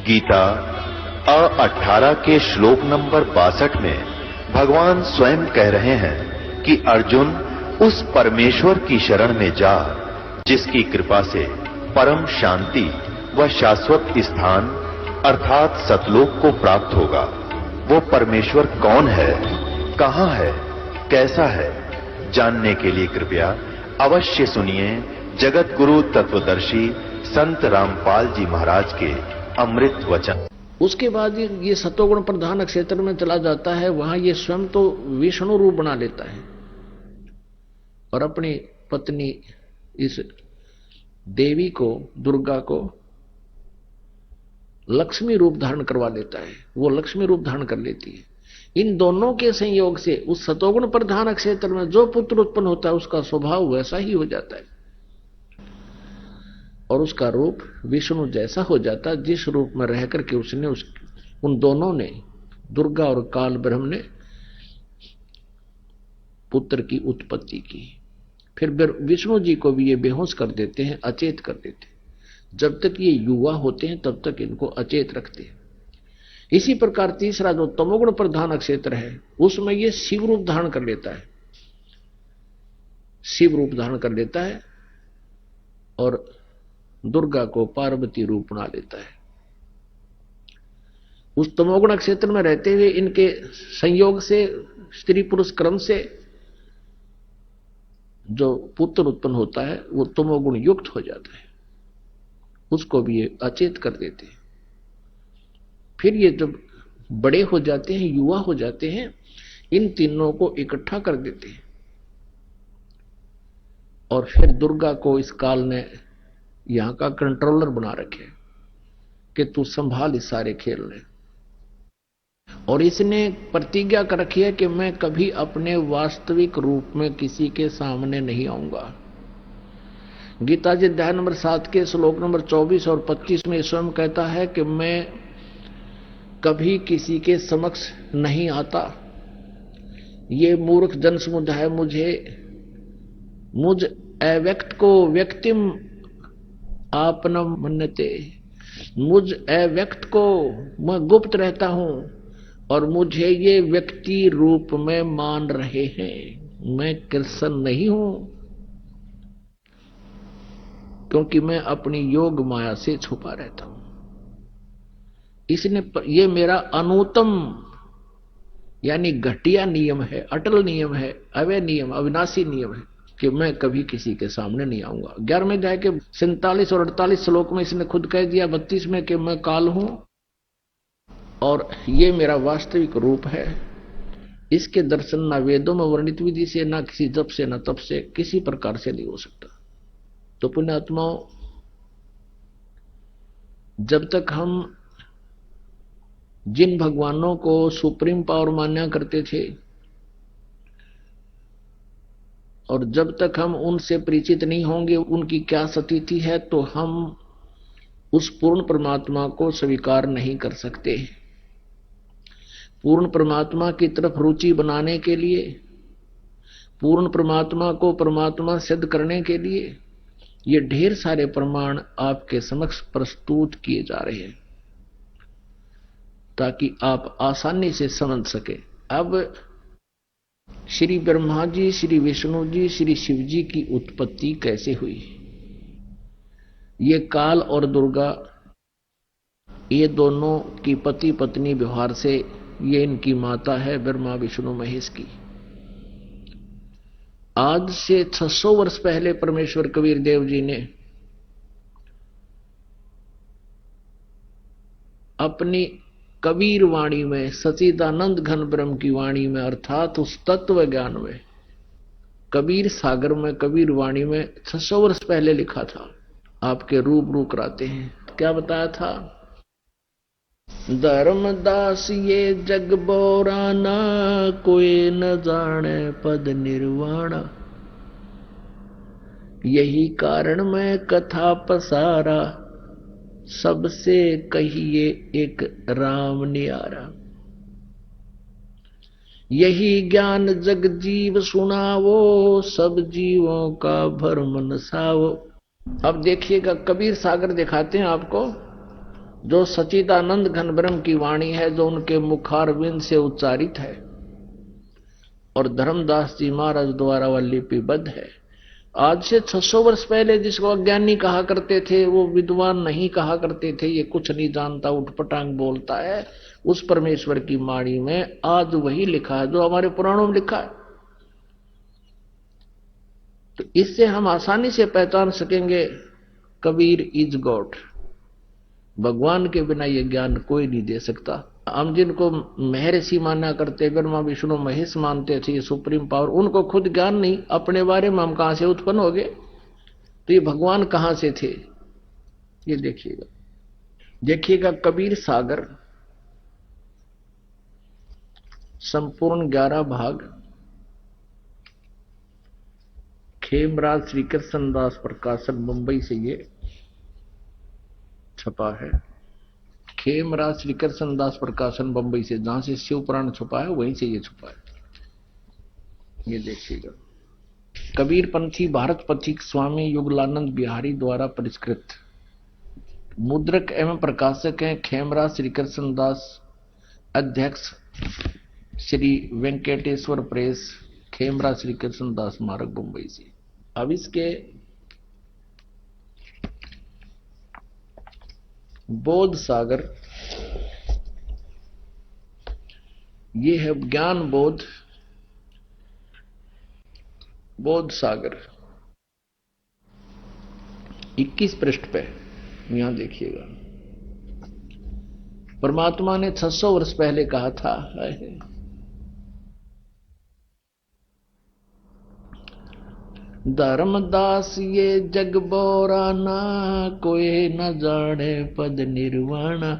गीता 18 के श्लोक नंबर 62 में भगवान स्वयं कह रहे हैं कि अर्जुन उस परमेश्वर की शरण में जा जिसकी कृपा से परम शांति व शाश्वत स्थान अर्थात सतलोक को प्राप्त होगा। वो परमेश्वर कौन है, कहां है, कैसा है, जानने के लिए कृपया अवश्य सुनिए जगत गुरु तत्वदर्शी संत रामपाल जी महाराज के अमृत वचन। उसके बाद ये सतोगुण प्रधान क्षेत्र में चला जाता है। वहां ये स्वयं तो विष्णु रूप बना लेता है और अपनी पत्नी इस देवी को, दुर्गा को लक्ष्मी रूप धारण करवा लेता है। वो लक्ष्मी रूप धारण कर लेती है। इन दोनों के संयोग से उस सतोगुण प्रधान क्षेत्र में जो पुत्र उत्पन्न होता है उसका स्वभाव वैसा ही हो जाता है और उसका रूप विष्णु जैसा हो जाता है जिस रूप में रह करके उसने उन दोनों ने, दुर्गा और काल ब्रह्म ने पुत्र की उत्पत्ति की। फिर विष्णु जी को भी ये बेहोश कर देते हैं, अचेत कर देते हैं। जब तक ये युवा होते हैं तब तक इनको अचेत रखते हैं। इसी प्रकार तीसरा जो तमोगुण प्रधान क्षेत्र है उसमें ये शिव रूप धारण कर लेता है, शिव रूप धारण कर लेता है और दुर्गा को पार्वती रूप बना लेता है। उस तमोगुण क्षेत्र में रहते हुए इनके संयोग से, स्त्री पुरुष क्रम से जो पुत्र उत्पन्न होता है वो तमोगुण युक्त हो जाता है, उसको भी ये अचेत कर देते हैं। फिर ये जब बड़े हो जाते हैं, युवा हो जाते हैं, इन तीनों को इकट्ठा कर देते हैं और फिर दुर्गा को इस काल ने यहां का कंट्रोलर बना रखे कि तू संभाल इस सारे खेल ने। और इसने प्रतिज्ञा कर रखी है कि मैं कभी अपने वास्तविक रूप में किसी के सामने नहीं आऊंगा। गीता जी अध्याय नंबर 7 के श्लोक नंबर 24 और 25 में स्वयं कहता है कि मैं कभी किसी के समक्ष नहीं आता। ये मूर्ख जन समुदाय मुझ अव्यक्त को व्यक्तिम आपनम मन्यते, मुझ अव्यक्त को मैं गुप्त रहता हूं और मुझे ये व्यक्ति रूप में मान रहे हैं। मैं कृष्ण नहीं हूं क्योंकि मैं अपनी योग माया से छुपा रहता हूं। इसने ये मेरा अनुत्तम यानी घटिया नियम है, अटल नियम है, अवय नियम, अविनाशी नियम है कि मैं कभी किसी के सामने नहीं आऊंगा। 11वें अध्याय के 47 और 48 श्लोक में इसने खुद कह दिया 32 में कि मैं काल हूं और ये मेरा वास्तविक रूप है। इसके दर्शन ना वेदों में वर्णित विधि से, ना किसी जप से, ना तप से, किसी प्रकार से नहीं हो सकता। तो पुण्यात्माओं, जब तक हम जिन भगवानों को सुप्रीम पावर मान्या करते थे और जब तक हम उनसे परिचित नहीं होंगे उनकी क्या स्थिति है तो हम उस पूर्ण परमात्मा को स्वीकार नहीं कर सकते। पूर्ण परमात्मा की तरफ रुचि बनाने के लिए, पूर्ण परमात्मा को परमात्मा सिद्ध करने के लिए ये ढेर सारे प्रमाण आपके समक्ष प्रस्तुत किए जा रहे हैं ताकि आप आसानी से समझ सके। अब श्री ब्रह्मा जी, श्री विष्णु जी, श्री शिव जी की उत्पत्ति कैसे हुई? ये काल और दुर्गा, ये दोनों की पति पत्नी व्यवहार से ये इनकी माता है ब्रह्मा विष्णु महेश की। आज से 600 वर्ष पहले परमेश्वर कबीर देव जी ने अपनी कबीर वाणी में, सचिदानंद घन ब्रह्म की वाणी में, अर्थात उस तत्व ज्ञान में, कबीर सागर में, कबीर वाणी में 600 वर्ष पहले लिखा था। आपके रूबरू कराते हैं। क्या बताया था? धर्मदास ये जग बोराना, कोई न जाने पद निर्वाणा। यही कारण मैं कथा पसारा, सबसे कहिए एक राम नियारा। यही ज्ञान जग जीव सुनावो, सब जीवों का भरम नसावो। अब देखिएगा, कबीर सागर दिखाते हैं आपको जो सच्चिदानंद घन ब्रह्म की वाणी है, जो उनके मुखारविंद से उच्चारित है और धर्मदास जी महाराज द्वारा वह लिपिबद्ध है। आज से 600 वर्ष पहले जिसको अज्ञानी कहा करते थे, वो विद्वान नहीं कहा करते थे, ये कुछ नहीं जानता, उठपटांग बोलता है, उस परमेश्वर की वाणी में आज वही लिखा है जो हमारे पुराणों में लिखा है। तो इससे हम आसानी से पहचान सकेंगे कबीर इज गॉड। भगवान के बिना ये ज्ञान कोई नहीं दे सकता। हम जिनको महर्षि माना करते, ब्रह्मा विष्णु महेश मानते थे, ये सुप्रीम पावर, उनको खुद ज्ञान नहीं, अपने बारे में हम कहां से उत्पन्न हो गए? तो ये भगवान कहां से थे? ये देखिएगा कबीर सागर संपूर्ण 11 भाग खेमराज श्री कृष्ण दास प्रकाशन मुंबई से ये छपा है। खेमराज श्री कृष्ण दास प्रकाशन बंबई से, जहां से शिव पुराण छुपा है वहीं से ये छुपा है। ये देखिएगा कबीर पंथी भारत पथिक स्वामी युगलानंद बिहारी द्वारा परिष्कृत। मुद्रक एवं प्रकाशक हैं खेमराज श्री कृष्ण दास, अध्यक्ष श्री वेंकटेश्वर प्रेस, खेमराज श्री कृष्ण दास स्मारक मुंबई से। अब इसके बोध सागर, ये है ज्ञान बोध, बोध सागर 21 पृष्ठ पे, यहां देखिएगा। परमात्मा ने 600 वर्ष पहले कहा था, धर्मदास ये जग बोराना, कोई न जाने पद निर्वाणा,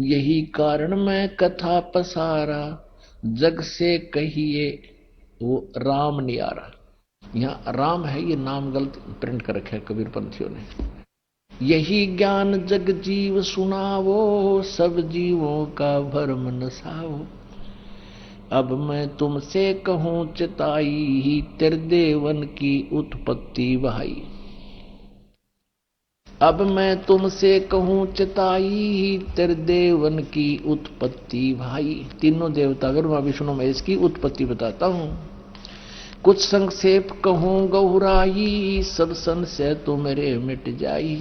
यही कारण मैं कथा पसारा, जग से कहिए वो राम नियारा। यहाँ राम है, ये नाम गलत प्रिंट कर रखे कबीर पंथियों ने। यही ज्ञान जग जीव सुनावो, सब जीवों का भरम नसावो, अब मैं तुमसे कहूं चिताई, त्रिदेवन की उत्पत्ति वहाई। अब मैं तुमसे कहूं चिताई, त्रिदेवन की उत्पत्ति भाई। तीनों देवता ब्रह्मा विष्णु महेश की उत्पत्ति बताता हूं। कुछ संक्षेप कहूं गहुराई, सब संशय तुमरे मिट जाई।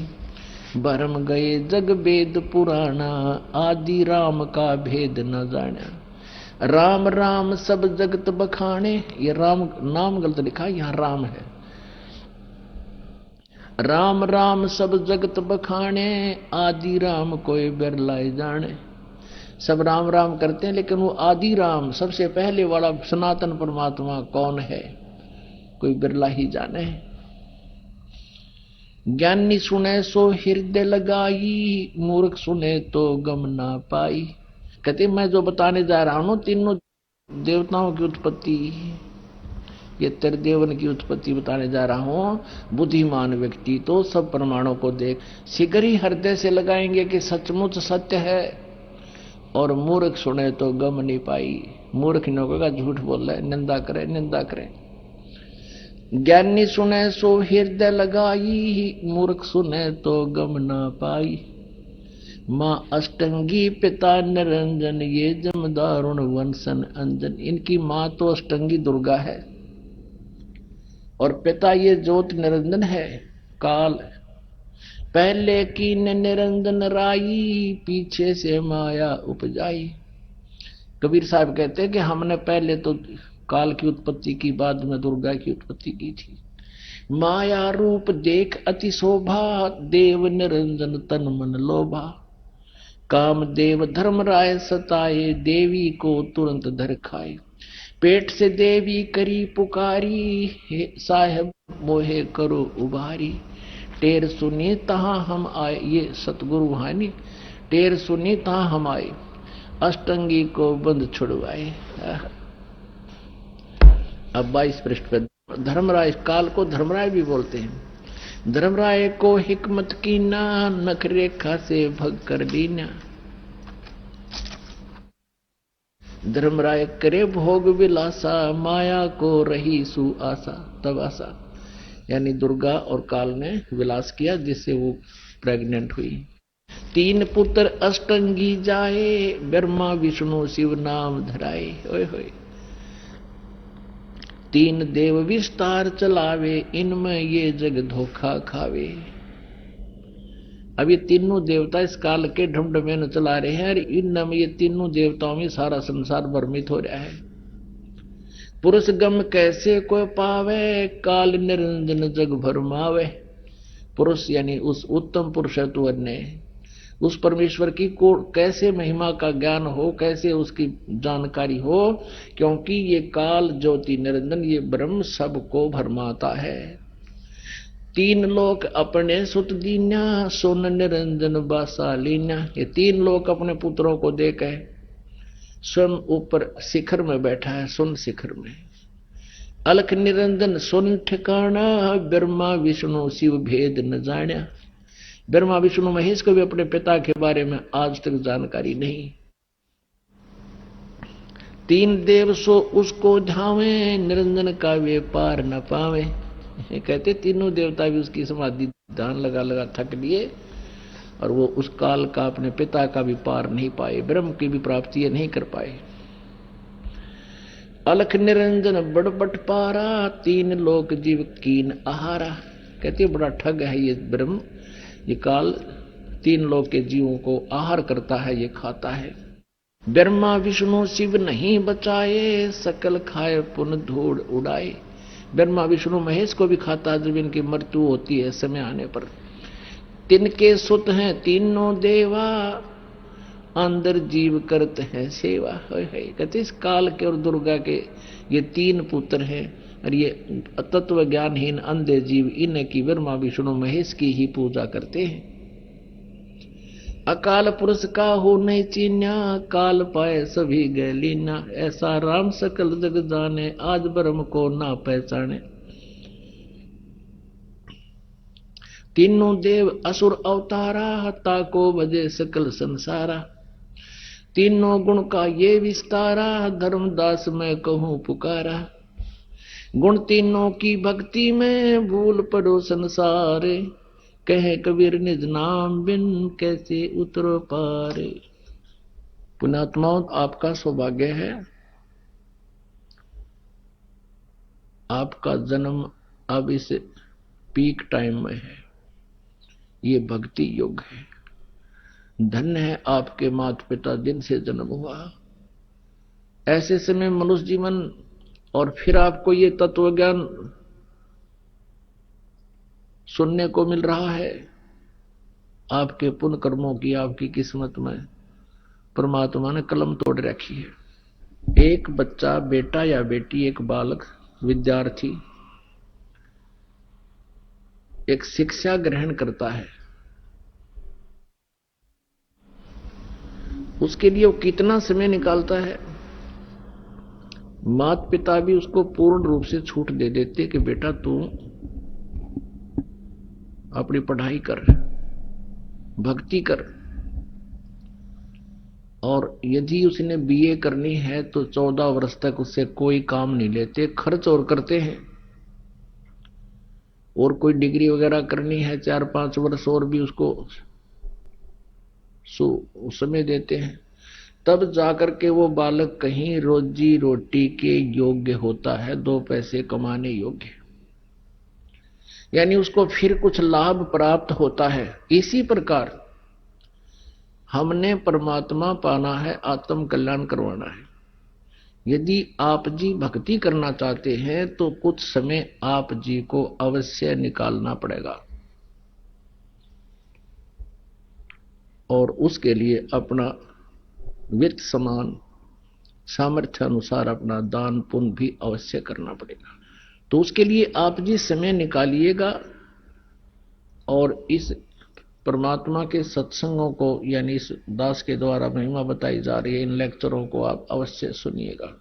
भरम गए जग वेद पुराना, आदि राम का भेद न जाना। राम राम सब जगत बखाने, ये राम नाम गलत लिखा, यहां राम है। राम राम सब जगत बखाने, आदि राम कोई बिरलाए जाने। सब राम राम करते हैं, लेकिन वो आदि राम सबसे पहले वाला सनातन परमात्मा कौन है, कोई बिरला ही जाने। ज्ञानी सुने सो हृदय लगाई, मूर्ख सुने तो गम ना पाई। कहते मैं जो बताने जा रहा हूं, तीनों देवताओं की उत्पत्ति, ये त्रिदेवन की उत्पत्ति बताने जा रहा हूं। बुद्धिमान व्यक्ति तो सब प्रमाणों को देख शीघ्र ही हृदय से लगाएंगे कि सचमुच सत्य है, और मूर्ख सुने तो गम नहीं पाई। मूर्ख नौका का झूठ बोल रहे, निंदा करे निंदा करे। ज्ञानी सुने सो हृदय लगाई, मूर्ख सुने तो गम ना पाई। माँ अष्टंगी पिता निरंजन, ये जमदारुण वंशन अंजन। इनकी माँ तो अष्टंगी दुर्गा है और पिता ये ज्योत निरंजन है, काल। पहले की निरंजन राई, पीछे से माया उपजाई। कबीर साहब कहते हैं कि हमने पहले तो काल की उत्पत्ति की, बाद में दुर्गा की उत्पत्ति की थी। माया रूप देख अति शोभा, देव निरंजन तन मन लोभा। काम देव धर्मराय सताए, देवी को तुरंत धर खाए। पेट से देवी करी पुकारी, साहेब मोहे करो उबारी। टेर सुनी तहां हम आए, ये सतगुरु हानि। टेर सुनी तहां हम आए, अष्टंगी को बंद छुड़वाए। अब 22 पृष्ठ पर धर्मराय, काल को धर्मराय भी बोलते हैं। धर्मराय को हिकमत की ना, नख रेखा से भग कर दीना। धर्मराय करे भोग विलासा, माया को रही सुआसा तब आसा। यानी दुर्गा और काल ने विलास किया, जिससे वो प्रेग्नेंट हुई। 3 पुत्र अष्टंगी जाए, ब्रह्मा विष्णु शिव नाम धराए। ओए होए। 3 देव विस्तार चलावे, इनमें ये जग धोखा खावे। अब ये तीनों देवता इस काल के ढूंढ में न चला रहे हैं, और इनमें ये तीनों देवताओं में सारा संसार भ्रमित हो रहा है। पुरुष गम कैसे को पावे, काल निरंजन जग भरमावे। पुरुष यानी उस उत्तम पुरुषत्व ने उस परमेश्वर की को कैसे महिमा का ज्ञान हो, कैसे उसकी जानकारी हो, क्योंकि ये काल ज्योति निरंजन ये ब्रह्म सबको भरमाता है। 3 लोक अपने सुत दीन्या, सोन निरंजन बासा लीन्या। ये 3 लोक अपने पुत्रों को देकर स्वयं ऊपर शिखर में बैठा है, सुन शिखर में। अलख निरंजन सुन ठिकाना, ब्रह्मा विष्णु शिव भेद न जान्या। ब्रह्मा विष्णु महेश को भी अपने पिता के बारे में आज तक जानकारी नहीं। 3 देव सो उसको धावे, निरंजन का वे पार न पावे। कहते तीनों देवता भी उसकी समाधि ध्यान लगा लगा थक लिए, और वो उस काल का अपने पिता का भी पार नहीं पाए, ब्रह्म की भी प्राप्ति नहीं कर पाए। अलख निरंजन बड़बट पारा, 3 लोक जीव कीन आहारा। कहते बड़ा ठग है ये ब्रह्म, ये काल 3 लोक के जीवों को आहार करता है, ये खाता है। ब्रह्मा विष्णु शिव नहीं बचाए, सकल खाए पुन धूड़ उड़ाए। ब्रह्मा विष्णु महेश को भी खाता जब इनकी मृत्यु होती है समय आने पर। तिनके सुत हैं तीनों देवा, अंदर जीव करते हैं सेवा। कहते इस काल के और दुर्गा के ये 3 पुत्र हैं, और ये तत्व ज्ञानहीन अंधे जीव इनकी ब्रह्मा विष्णु महेश की ही पूजा करते हैं। अकाल पुरुष का हो नहीं चीन्या, काल पाए सभी गए लीना। ऐसा राम सकल जग जाने, आज ब्रह्म को ना पहचाने। तीनों देव असुर अवतारा, ताको बजे सकल संसारा। तीनों गुण का ये विस्तारा, धर्मदास मैं कहूं पुकारा। गुण तीनों की भक्ति में, भूल पड़ो संसारे। कहे कबीर निज नाम बिन, कैसे उतरो पारे। पुण्यात्माओं, आपका सौभाग्य है, आपका जन्म अब इस पीक टाइम में है। ये भक्ति युग है। धन्य है आपके माता पिता दिन से जन्म हुआ। ऐसे समय मनुष्य जीवन, और फिर आपको ये तत्व ज्ञान सुनने को मिल रहा है। आपके पुण्य कर्मों की, आपकी किस्मत में परमात्मा ने कलम तोड़ रखी है। एक बच्चा, बेटा या बेटी, एक बालक, विद्यार्थी एक शिक्षा ग्रहण करता है, उसके लिए वो कितना समय निकालता है। माता पिता भी उसको पूर्ण रूप से छूट दे देते कि बेटा तू अपनी पढ़ाई कर, भक्ति कर, और यदि उसने बीए करनी है तो 14 वर्ष तक उससे कोई काम नहीं लेते, खर्च और करते हैं। और कोई डिग्री वगैरह करनी है 4-5 वर्ष और भी उसको समय देते हैं, तब जाकर के वो बालक कहीं रोजी रोटी के योग्य होता है, 2 पैसे कमाने योग्य, यानी उसको फिर कुछ लाभ प्राप्त होता है। इसी प्रकार हमने परमात्मा पाना है, आत्म कल्याण करवाना है। यदि आप जी भक्ति करना चाहते हैं तो कुछ समय आप जी को अवश्य निकालना पड़ेगा, और उसके लिए अपना वित्त समान सामर्थ्य अनुसार अपना दान पुण्य भी अवश्य करना पड़ेगा। तो उसके लिए आप जी समय निकालिएगा, और इस परमात्मा के सत्संगों को, यानी इस दास के द्वारा महिमा बताई जा रही है, इन लेक्चरों को आप अवश्य सुनिएगा।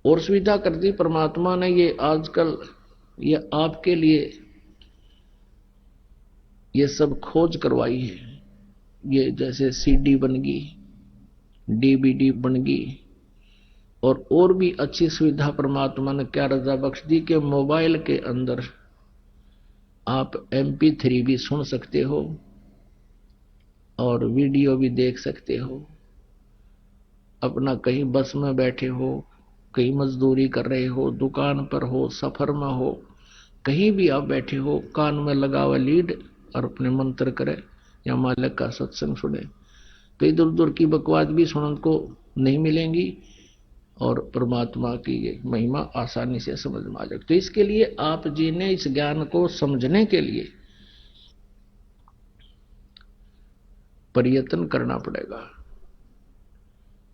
और सुविधा कर दी परमात्मा ने, ये आजकल ये आपके लिए ये सब खोज करवाई है। ये जैसे सीडी बन गई, डीवीडी बन गई, और भी अच्छी सुविधा परमात्मा ने क्या रजा बख्श दी कि मोबाइल के अंदर आप MP3 भी सुन सकते हो और वीडियो भी देख सकते हो। अपना कहीं बस में बैठे हो, कहीं मजदूरी कर रहे हो, दुकान पर हो, सफर में हो, कहीं भी आप बैठे हो, कान में लगा हुआ लीड और अपने मंत्र करे या मालिक का सत्संग सुने, तो इधर उधर की बकवास भी सुनने को नहीं मिलेंगी और परमात्मा की ये महिमा आसानी से समझ में आ जाएगी। तो इसके लिए आप जी ने इस ज्ञान को समझने के लिए प्रयत्न करना पड़ेगा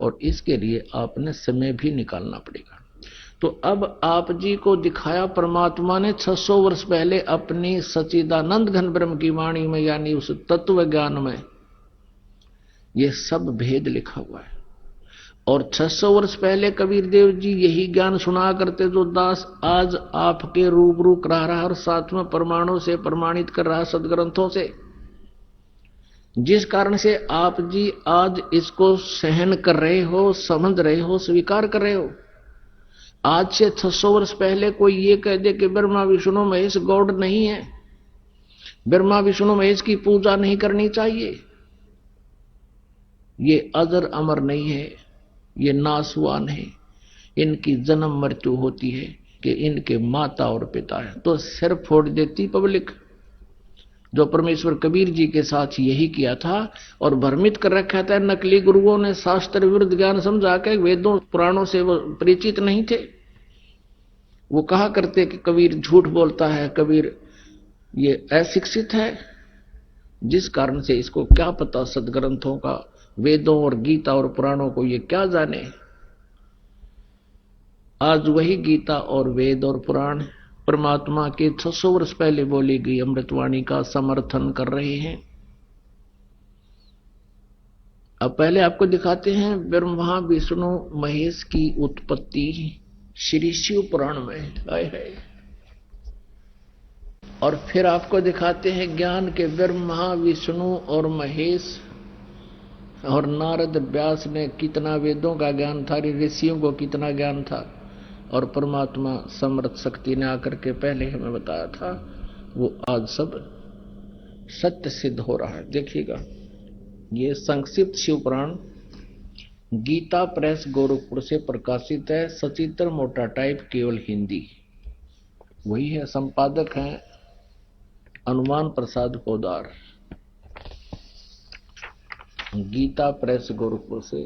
और इसके लिए आपने समय भी निकालना पड़ेगा। तो अब आप जी को दिखाया परमात्मा ने 600 वर्ष पहले अपनी सच्चिदानंद घन ब्रह्म की वाणी में, यानी उस तत्व ज्ञान में ये सब भेद लिखा हुआ है। और 600 वर्ष पहले कबीर देव जी यही ज्ञान सुना करते जो दास आज आपके रूबरू करा रहा और साथ में प्रमाणों से प्रमाणित कर रहा सदग्रंथों से, जिस कारण से आप जी आज इसको सहन कर रहे हो, समझ रहे हो, स्वीकार कर रहे हो। आज से 600 वर्ष पहले कोई ये कह दे कि ब्रह्मा विष्णु महेश गॉड नहीं है, ब्रह्मा विष्णु महेश की पूजा नहीं करनी चाहिए, ये अजर अमर नहीं है, ये नासवान है, इनकी जन्म मृत्यु होती है, कि इनके माता और पिता है, तो सिर फोड़ देती पब्लिक। जो परमेश्वर कबीर जी के साथ यही किया था और भ्रमित कर रखा था नकली गुरुओं ने, शास्त्र विरुद्ध ज्ञान समझा के, वेदों पुराणों से वो परिचित नहीं थे। वो कहा करते कि कबीर झूठ बोलता है, कबीर ये अशिक्षित है, जिस कारण से इसको क्या पता सदग्रंथों का, वेदों और गीता और पुराणों को ये क्या जाने। आज वही गीता और वेद और पुराण परमात्मा के 600 वर्ष पहले बोली गई अमृतवाणी का समर्थन कर रहे हैं। अब पहले आपको दिखाते हैं ब्रह्मा विष्णु महेश की उत्पत्ति श्री शिव पुराण में है, और फिर आपको दिखाते हैं ज्ञान के ब्रह्मा विष्णु और महेश और नारद व्यास ने कितना वेदों का ज्ञान था, ऋषियों को कितना ज्ञान था, और परमात्मा समर्थ शक्ति ने आकर के पहले हमें बताया था, वो आज सब सत्य सिद्ध हो रहा है। देखिएगा, ये संक्षिप्त शिव पुराण गीता प्रेस गोरखपुर से प्रकाशित है, सचित्र मोटा टाइप, केवल हिंदी। वही है, संपादक हैं हनुमान प्रसाद पोदार, गीता प्रेस गोरखपुर से।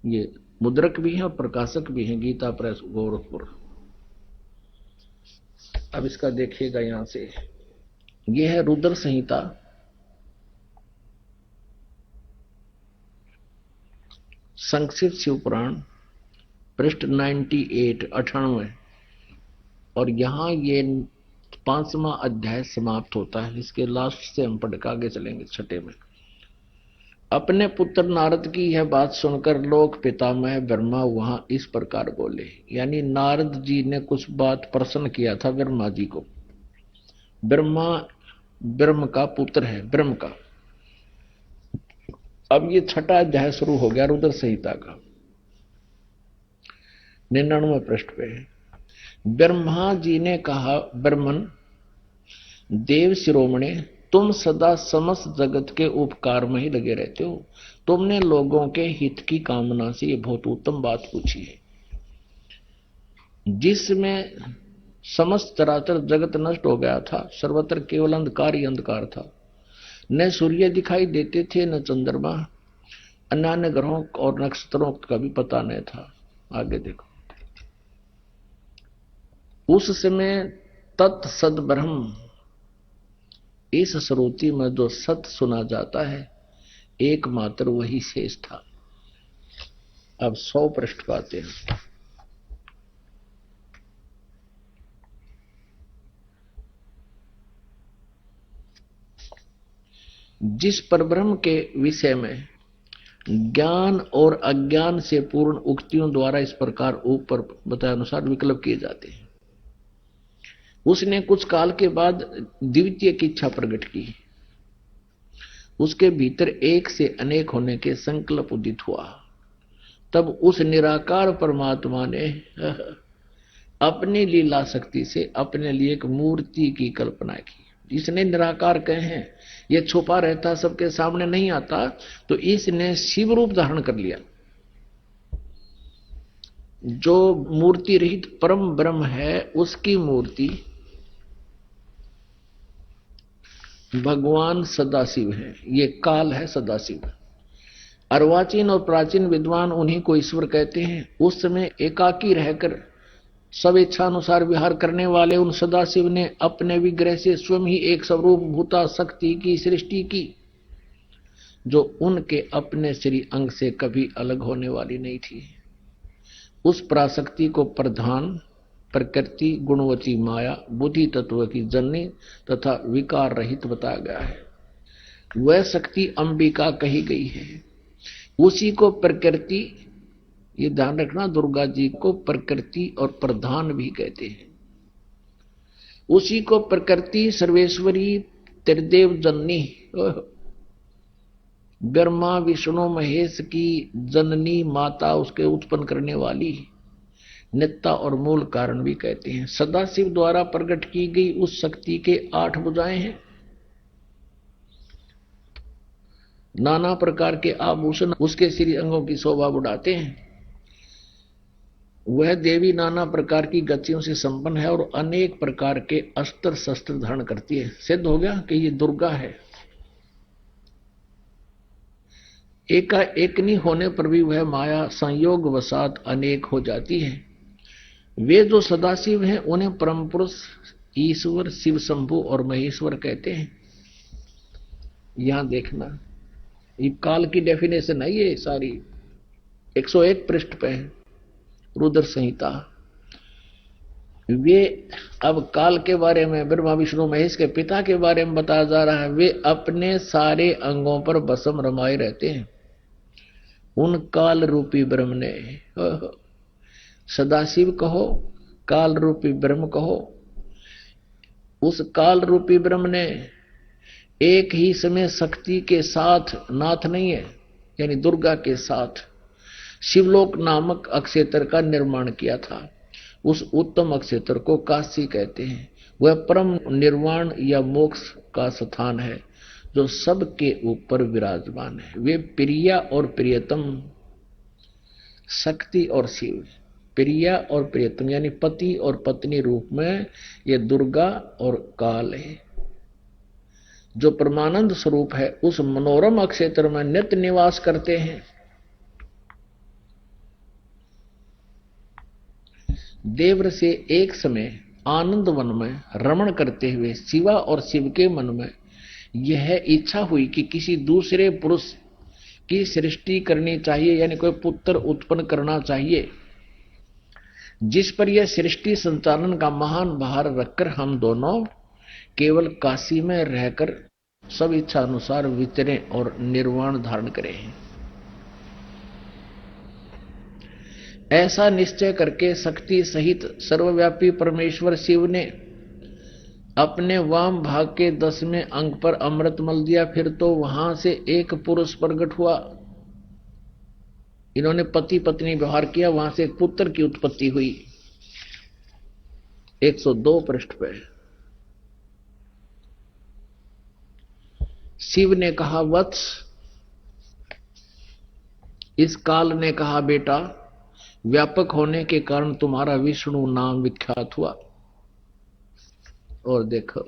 ये मुद्रक भी है और प्रकाशक भी है, गीता प्रेस गोरखपुर। अब इसका देखिएगा, यहां से ये है रुद्र संहिता, संक्षिप्त शिव पुराण, पृष्ठ 98 और यहां ये 5वां अध्याय समाप्त होता है। इसके लास्ट से हम पढ़ के आगे चलेंगे 6 में। अपने पुत्र नारद की यह बात सुनकर लोक पितामह ब्रह्मा वहां इस प्रकार बोले, यानी नारद जी ने कुछ बात प्रश्न किया था ब्रह्मा जी को। ब्रह्मा ब्रह्म का पुत्र है, ब्रह्म का। अब ये 6वां अध्याय शुरू हो गया रुद्र संहिता का, 99वें पृष्ठ पे। ब्रह्मा जी ने कहा, ब्रह्मन देव शिरोमणे, तुम सदा समस्त जगत के उपकार में ही लगे रहते हो, तुमने लोगों के हित की कामना से ये बहुत उत्तम बात पूछी है, जिसमें समस्त चराचर जगत नष्ट हो गया था, सर्वत्र केवल अंधकार ही अंधकार था, न सूर्य दिखाई देते थे न चंद्रमा, अन्य ग्रहों और नक्षत्रों का भी पता नहीं था। आगे देखो, उस समय तत्सद ब्रह्म, इस श्रुति में जो सत्य सुना जाता है एकमात्र वही शेष था। अब 100 पृष्ठ पाते हैं। जिस परब्रह्म के विषय में ज्ञान और अज्ञान से पूर्ण उक्तियों द्वारा इस प्रकार ऊपर बताए अनुसार विकल्प किए जाते हैं, उसने कुछ काल के बाद द्वितीय की इच्छा प्रकट की। उसके भीतर एक से अनेक होने के संकल्प उदित हुआ। तब उस निराकार परमात्मा ने अपनी लीला शक्ति से अपने लिए एक मूर्ति की कल्पना की। इसने निराकार कहे हैं, ये छुपा रहता, सबके सामने नहीं आता, तो इसने शिव रूप धारण कर लिया। जो मूर्ति रहित परम ब्रह्म है उसकी मूर्ति भगवान सदाशिव है, ये काल है सदाशिव। अर्वाचीन और प्राचीन विद्वान उन्हीं को ईश्वर कहते हैं। उस समय एकाकी रहकर सब इच्छानुसार विहार करने वाले उन सदाशिव ने अपने विग्रह से स्वयं ही एक स्वरूप भूता शक्ति की सृष्टि की, जो उनके अपने श्री अंग से कभी अलग होने वाली नहीं थी। उस पराशक्ति को प्रधान, प्रकृति, गुणवती माया, बुद्धि तत्व की जननी तथा विकार रहित बताया गया है। वह शक्ति अंबिका कही गई है। उसी को प्रकृति, ये ध्यान रखना, दुर्गा जी को प्रकृति और प्रधान भी कहते हैं। उसी को प्रकृति सर्वेश्वरी त्रिदेव जननी, ब्रह्मा विष्णु महेश की जननी माता, उसके उत्पन्न करने वाली नित्ता और मूल कारण भी कहते हैं। सदाशिव द्वारा प्रकट की गई उस शक्ति के 8 भुजाएं हैं। नाना प्रकार के आभूषण उसके श्री अंगों की शोभा बढ़ाते हैं। वह देवी नाना प्रकार की गतियों से संपन्न है और अनेक प्रकार के अस्त्र शस्त्र धारण करती है। सिद्ध हो गया कि ये दुर्गा है। एकाएक नहीं होने पर भी वह माया संयोग वसात अनेक हो जाती है। वे जो सदाशिव हैं उन्हें परम पुरुष, ईश्वर, शिव शंभु और महेश्वर कहते हैं। यहां देखना, ये काल की डेफिनेशन है, ये सारी 101 पृष्ठ पे है रुद्र संहिता। वे अब काल के बारे में, ब्रह्मा विष्णु महेश के पिता के बारे में बताया जा रहा है। वे अपने सारे अंगों पर बसम रमाए रहते हैं। उन काल रूपी ब्रह्म ने, सदाशिव कहो, काल रूपी ब्रह्म कहो, उस काल रूपी ब्रह्म ने एक ही समय शक्ति के साथ, नाथ नहीं है यानी दुर्गा के साथ, शिवलोक नामक अक्षेत्र का निर्माण किया था। उस उत्तम अक्षेत्र को काशी कहते हैं। वह परम निर्वाण या मोक्ष का स्थान है जो सबके ऊपर विराजमान है। वे प्रिया और प्रियतम, शक्ति और शिव, प्रिया और प्रियतम यानी पति और पत्नी रूप में ये दुर्गा और काल है। जो परमानंद स्वरूप है उस मनोरम अक्षेत्र में नित्य निवास करते हैं। देवर से एक समय आनंद वन में रमण करते हुए शिवा और शिव के मन में यह इच्छा हुई कि किसी दूसरे पुरुष की सृष्टि करनी चाहिए, यानी कोई पुत्र उत्पन्न करना चाहिए, जिस पर यह सृष्टि संचालन का महान भार रखकर हम दोनों केवल काशी में रहकर सब इच्छा अनुसार विचरें और निर्वाण धारण करें। ऐसा निश्चय करके शक्ति सहित सर्वव्यापी परमेश्वर शिव ने अपने वाम भाग के 10वें अंग पर अमृत मल दिया। फिर तो वहां से एक पुरुष प्रकट हुआ। इन्होंने पति पत्नी व्यवहार किया, वहां से एक पुत्र की उत्पत्ति हुई। 102 पृष्ठ पे शिव ने कहा वत्स, इस काल ने कहा बेटा, व्यापक होने के कारण तुम्हारा विष्णु नाम विख्यात हुआ। और देखो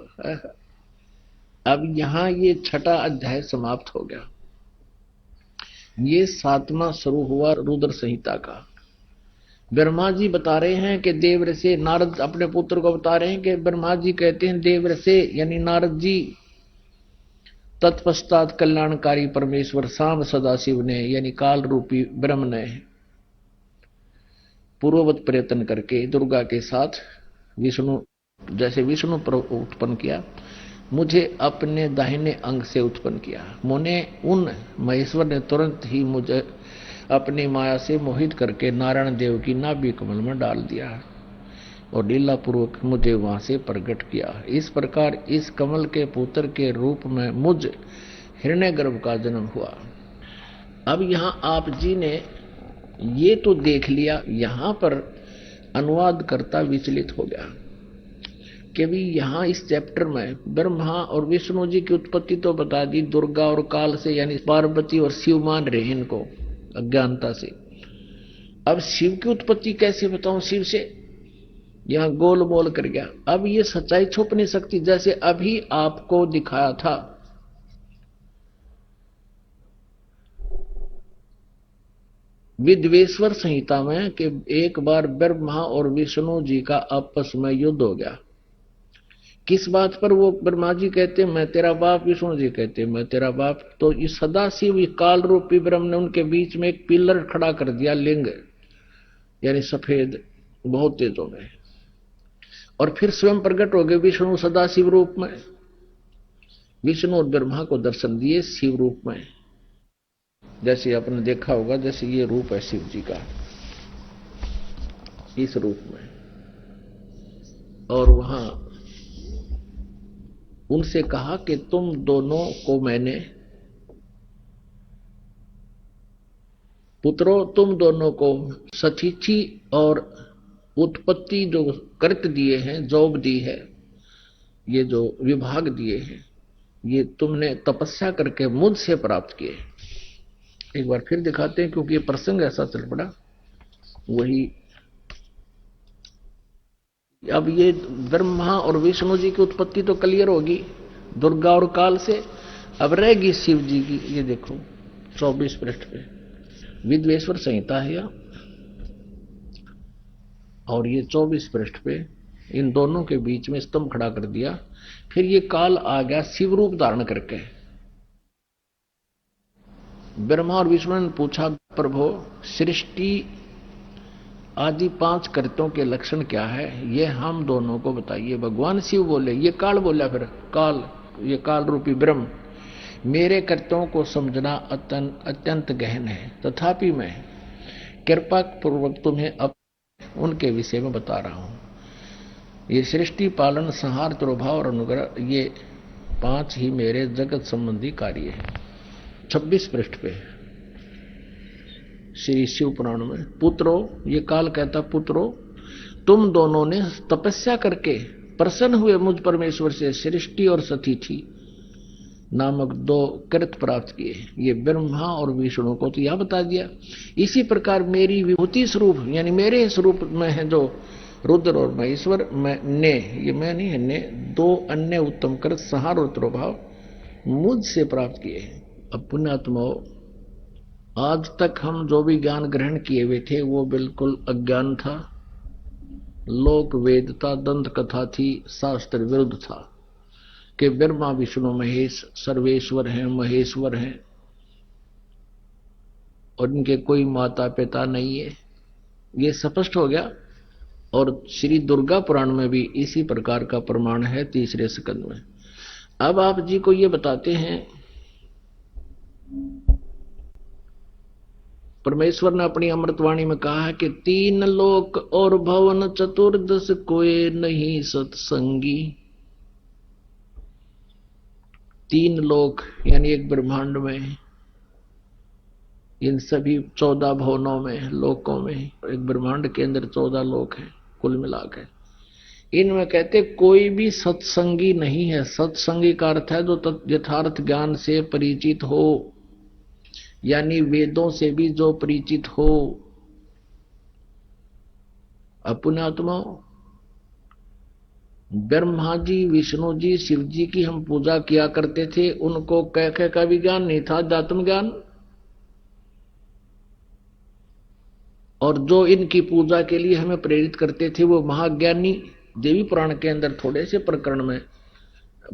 अब यहां ये 6ठा अध्याय समाप्त हो गया। ये 7वां शुरू हुआ रुद्र संहिता का। ब्रह्मा जी बता रहे हैं कि देवर से, नारद अपने पुत्र को बता रहे हैं कि ब्रह्मा जी कहते हैं देवर से यानी नारद जी, तत्पश्चात कल्याणकारी परमेश्वर सांब सदाशिव ने यानी काल रूपी ब्रह्म ने पूर्ववत प्रयत्न करके दुर्गा के साथ विष्णु, जैसे विष्णु पर उत्पन्न किया, मुझे अपने दाहिने अंग से उत्पन्न किया। मुने उन महेश्वर ने तुरंत ही मुझे अपनी माया से मोहित करके नारायण देव की नाभि कमल में डाल दिया और लीला पूर्वक मुझे वहां से प्रकट किया। इस प्रकार इस कमल के पुत्र के रूप में मुझ हिरण्यगर्भ का जन्म हुआ। अब यहां आप जी ने ये तो देख लिया, यहां पर अनुवाद करता विचलित हो गया। कि भी यहां इस चैप्टर में ब्रह्मा और विष्णु जी की उत्पत्ति तो बता दी, दुर्गा और काल से, यानी पार्वती और शिव मान रहे इनको अज्ञानता से। अब शिव की उत्पत्ति कैसे बताऊं शिव से, यहां गोल मोल कर गया। अब ये सच्चाई छुप नहीं सकती, जैसे अभी आपको दिखाया था विद्वेश्वर संहिता में कि एक बार ब्रह्मा और विष्णु जी का आपस में युद्ध हो गया। किस बात पर? वो ब्रह्मा जी कहते मैं तेरा बाप, विष्णु जी कहते मैं तेरा बाप। तो ये सदाशिव काल रूपी ब्रह्म ने उनके बीच में एक पिलर खड़ा कर दिया, लिंग यानी सफेद बहुत तेजों में, और फिर स्वयं प्रकट हो गए विष्णु सदाशिव रूप में। विष्णु और ब्रह्मा को दर्शन दिए शिव रूप में, जैसे आपने देखा होगा, जैसे ये रूप है शिव जी का इस रूप में। और वहां उनसे कहा कि तुम दोनों को मैंने, पुत्रों तुम दोनों को सचीची और उत्पत्ति जो कृत दिए हैं, जॉब दी है, ये जो विभाग दिए हैं, ये तुमने तपस्या करके मुझसे प्राप्त किए। एक बार फिर दिखाते हैं क्योंकि ये प्रसंग ऐसा चल पड़ा। वही अब ये ब्रह्मा और विष्णु जी की उत्पत्ति तो क्लियर होगी दुर्गा और काल से। अब रहेगी शिव जी की, ये देखो 24 पृष्ठ पे विद्वेश्वर संहिता है या, और ये 24 पृष्ठ पे इन दोनों के बीच में स्तंभ खड़ा कर दिया। फिर ये काल आ गया शिव रूप धारण करके। ब्रह्मा और विष्णु ने पूछा प्रभु सृष्टि आदि 5 कृत्यों के लक्षण क्या है, ये हम दोनों को बताइए। भगवान शिव बोले, ये काल बोला, फिर काल, ये काल रूपी ब्रह्म, मेरे कृत्यों को समझना अत्यंत गहन है, तथापि मैं कृपा पूर्वक तुम्हें अब उनके विषय में बता रहा हूं। ये सृष्टि पालन संहार तिरोभाव और अनुग्रह, ये 5 ही मेरे जगत संबंधी कार्य है। 26 पृष्ठ पे श्री शिव पुराण में, पुत्रों, ये काल कहता पुत्रों तुम दोनों ने तपस्या करके प्रसन्न हुए मुझ परमेश्वर से सृष्टि और सतीथि नामक 2 कृत प्राप्त किए। ये ब्रह्मा और विष्णु को तो यह बता दिया। इसी प्रकार मेरी विभूति स्वरूप यानी मेरे स्वरूप में है जो रुद्र और महेश्वर, ने, ये मैं नहीं है, ने 2 अन्य उत्तम कृत संहार और तिरोभाव मुझसे प्राप्त किए हैं। अब पुण्यात्माओं, आज तक हम जो भी ज्ञान ग्रहण किए हुए थे वो बिल्कुल अज्ञान था, लोक वेदता, दंत कथा थी, शास्त्र विरुद्ध था कि ब्रह्मा विष्णु महेश सर्वेश्वर हैं, महेश्वर हैं और इनके कोई माता पिता नहीं है। ये स्पष्ट हो गया। और श्री दुर्गा पुराण में भी इसी प्रकार का प्रमाण है 3 स्कंद में। अब आप जी को ये बताते हैं, परमेश्वर ने अपनी अमृतवाणी में कहा है कि 3 लोक और भवन 14 कोई नहीं सत्संगी। 3 लोक यानी एक ब्रह्मांड में, इन सभी 14 भवनों में, लोकों में, एक ब्रह्मांड के अंदर 14 लोक हैं कुल मिलाकर। इनमें कहते कोई भी सत्संगी नहीं है। सत्संगी का अर्थ है जो यथार्थ ज्ञान से परिचित हो, यानी वेदों से भी जो परिचित हो। पुण्यात्मा, ब्रह्मा जी, विष्णु जी, शिव जी की हम पूजा किया करते थे, उनको कह का भी ज्ञान नहीं था, अध्यात्म ज्ञान। और जो इनकी पूजा के लिए हमें प्रेरित करते थे वो महाज्ञानी। देवी पुराण के अंदर थोड़े से प्रकरण में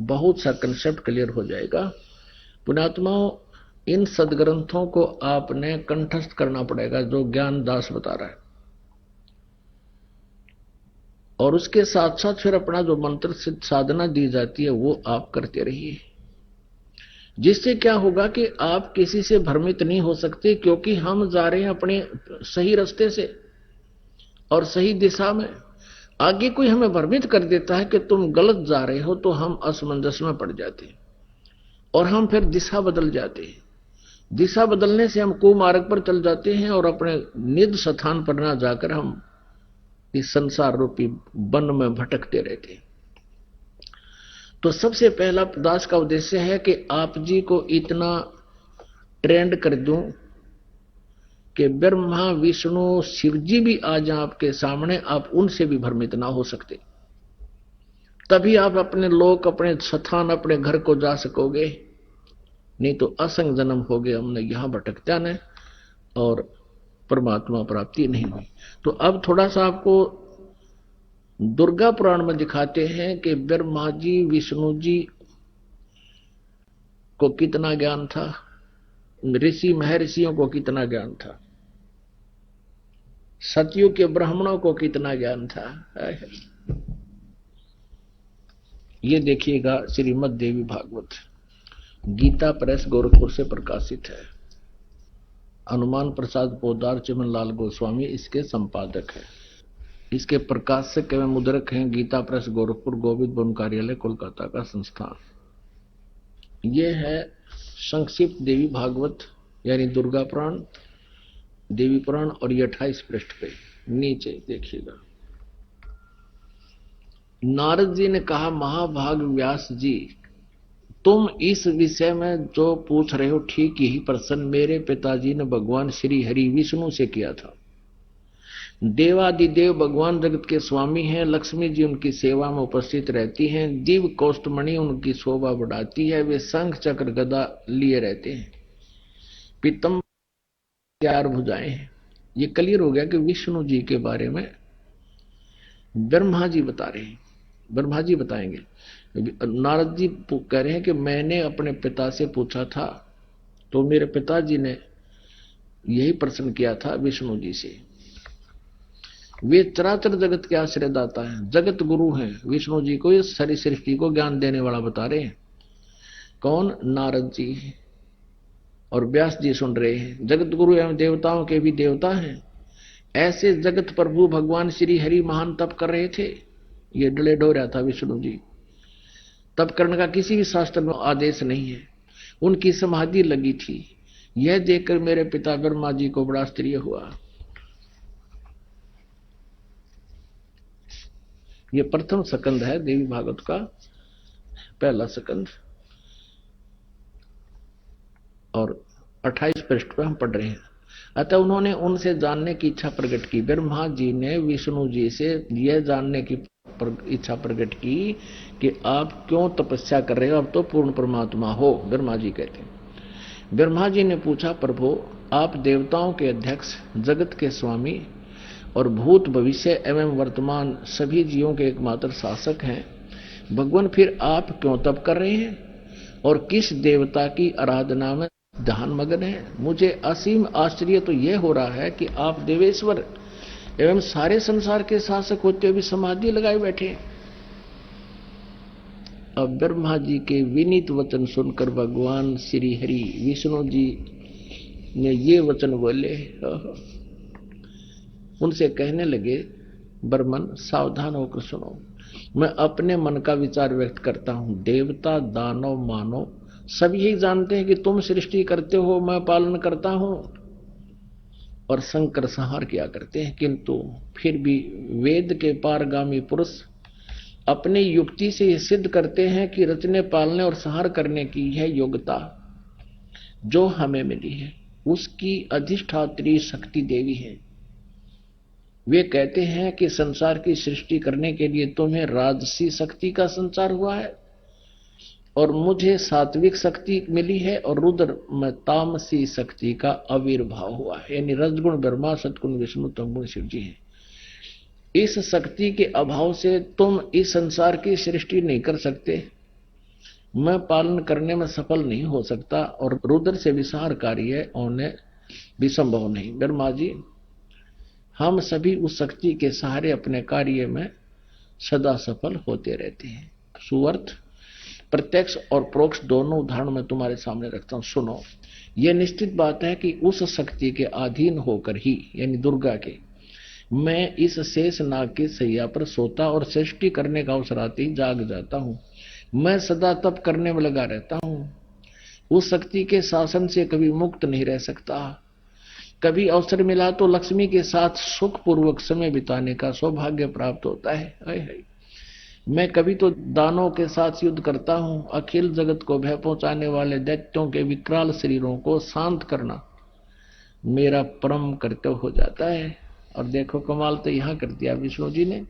बहुत सा कंसेप्ट क्लियर हो जाएगा। पुण्यात्माओं, इन सदग्रंथों को आपने कंठस्थ करना पड़ेगा जो ज्ञान दास बता रहा है, और उसके साथ साथ फिर अपना जो मंत्र सिद्ध साधना दी जाती है वो आप करते रहिए। जिससे क्या होगा कि आप किसी से भ्रमित नहीं हो सकते, क्योंकि हम जा रहे हैं अपने सही रास्ते से और सही दिशा में। आगे कोई हमें भ्रमित कर देता है कि तुम गलत जा रहे हो, तो हम असमंजस में पड़ जाते हैं और हम फिर दिशा बदल जाते हैं। दिशा बदलने से हम कुमार्ग पर चल जाते हैं और अपने निज स्थान पर ना जाकर हम इस संसार रूपी वन में भटकते रहते हैं। तो सबसे पहला दास का उद्देश्य है कि आप जी को इतना ट्रेंड कर दूं कि ब्रह्मा विष्णु शिव जी भी आ जाएं आपके सामने, आप उनसे भी भ्रमित ना हो सकते। तभी आप अपने लोक, अपने स्थान, अपने घर को जा सकोगे। नहीं तो असंग जन्म हो गए हमने, यहां भटकता न और परमात्मा प्राप्ति नहीं हुई। तो अब थोड़ा सा आपको दुर्गा पुराण में दिखाते हैं कि ब्रह्मा जी विष्णु जी को कितना ज्ञान था, ऋषि महर्षियों को कितना ज्ञान था, सतयुग के ब्राह्मणों को कितना ज्ञान था। ये देखिएगा श्रीमद् देवी भागवत, गीता प्रेस गोरखपुर से प्रकाशित है। हनुमान प्रसाद पोदार चिमन लाल गोस्वामी इसके संपादक है। इसके प्रकाशक एवं मुद्रक हैं गीता प्रेस गोरखपुर, गोविंद वन कार्यालय कोलकाता का संस्थान। यह है संक्षिप्त देवी भागवत यानी दुर्गा पुराण, देवी पुराण, और ये 28 पृष्ठ पे नीचे देखिएगा। नारद जी ने कहा, महाभाग व्यास जी, तुम इस विषय में जो पूछ रहे हो ठीक यही प्रश्न मेरे पिताजी ने भगवान श्री हरि विष्णु से किया था। देवादिदेव भगवान जगत के स्वामी हैं, लक्ष्मी जी उनकी सेवा में उपस्थित रहती हैं, दिव्य कौस्तमणि उनकी शोभा बढ़ाती है, वे शंख चक्र गदा लिए रहते हैं, पीतम 4 भुजाएं हैं। ये क्लियर हो गया कि विष्णु जी के बारे में ब्रह्मा जी बता रहे हैं, ब्रह्मा जी बताएंगे। नारद जी कह रहे हैं कि मैंने अपने पिता से पूछा था तो मेरे पिताजी ने यही प्रश्न किया था विष्णु जी से। वे चराचर जगत के आश्रयदाता हैं, जगत गुरु हैं। विष्णु जी को इस सारी सृष्टि को ज्ञान देने वाला बता रहे हैं। कौन? नारद जी और व्यास जी सुन रहे हैं। जगत गुरु एवं देवताओं के भी देवता हैं। ऐसे जगत प्रभु भगवान श्री हरि महान तप कर रहे थे। ये डले डो रहा था विष्णु जी। तप करने का किसी भी शास्त्र में आदेश नहीं है, उनकी समाधि लगी थी। यह देखकर मेरे पिता ब्रह्मा जी को बड़ा आश्चर्य हुआ। यह प्रथम स्कंद है देवी भागवत का, पहला स्कंद, और 28 पृष्ठ पर हम पढ़ रहे हैं। अतः उन्होंने उनसे जानने की इच्छा प्रकट की। ब्रह्मा जी ने विष्णु जी से यह जानने की इच्छा प्रकट की कि आप क्यों तपस्या कर रहे हो, अब तो पूर्ण परमात्मा हो। ब्रह्मा जी कहते हैं। ब्रह्मा जी ने पूछा, प्रभु आप देवताओं के अध्यक्ष, जगत के स्वामी और भूत भविष्य एवं वर्तमान सभी जीवों के एकमात्र शासक हैं। भगवान फिर आप क्यों तप कर रहे हैं और किस देवता की आराधना में ध्यान मगन है? मुझे असीम आश्चर्य तो यह हो रहा है कि आप देवेश्वर एवं सारे संसार के शासक होते हुए भी समाधि लगाए बैठे। अब ब्रह्मा जी के विनीत वचन सुनकर भगवान श्री हरि विष्णु जी ने ये वचन बोले। उनसे कहने लगे, ब्रह्मन सावधान होकर सुनो, मैं अपने मन का विचार व्यक्त करता हूं। देवता, दानव, मानव सब यही जानते हैं कि तुम सृष्टि करते हो, मैं पालन करता हूं और संकर संहार किया करते हैं। किंतु फिर भी वेद के पारगामी पुरुष अपनी युक्ति से यह सिद्ध करते हैं कि रचने, पालने और संहार करने की यह योग्यता जो हमें मिली है उसकी अधिष्ठात्री शक्ति देवी है। वे कहते हैं कि संसार की सृष्टि करने के लिए तुम्हें राजसी शक्ति का संचार हुआ है और मुझे सात्विक शक्ति मिली है और रुद्र में तामसी शक्ति का आविर्भाव हुआ है। यानी रजगुण ब्रह्मा, सतगुण विष्णु, तमगुण शिव जी हैं। इस शक्ति के अभाव से तुम इस संसार की सृष्टि नहीं कर सकते, मैं पालन करने में सफल नहीं हो सकता और रुद्र से विसार कार्य होने भी संभव नहीं। ब्रह्मा जी, हम सभी उस शक्ति के सहारे अपने कार्य में सदा सफल होते रहते हैं। सुअर्थ प्रत्यक्ष और परोक्ष दोनों उदाहरण मैं तुम्हारे सामने रखता हूं, सुनो। यह निश्चित बात है कि उस शक्ति के अधीन होकर ही, यानी दुर्गा के, मैं इस शेष नाग की सैया पर सोता और सृष्टि करने का अवसर आते ही जाग जाता हूं। मैं सदा तप करने में लगा रहता हूं। उस शक्ति के शासन से कभी मुक्त नहीं रह सकता। कभी अवसर मिला तो लक्ष्मी के साथ सुखपूर्वक समय बिताने का सौभाग्य प्राप्त होता है। मैं कभी तो दानों के साथ युद्ध करता हूं, अखिल जगत को भय पहुंचाने वाले दैत्यों के विकराल शरीरों को शांत करना मेरा परम कर्तव्य हो जाता है। और देखो कमाल तो यहां कर दिया विष्णु जी ने।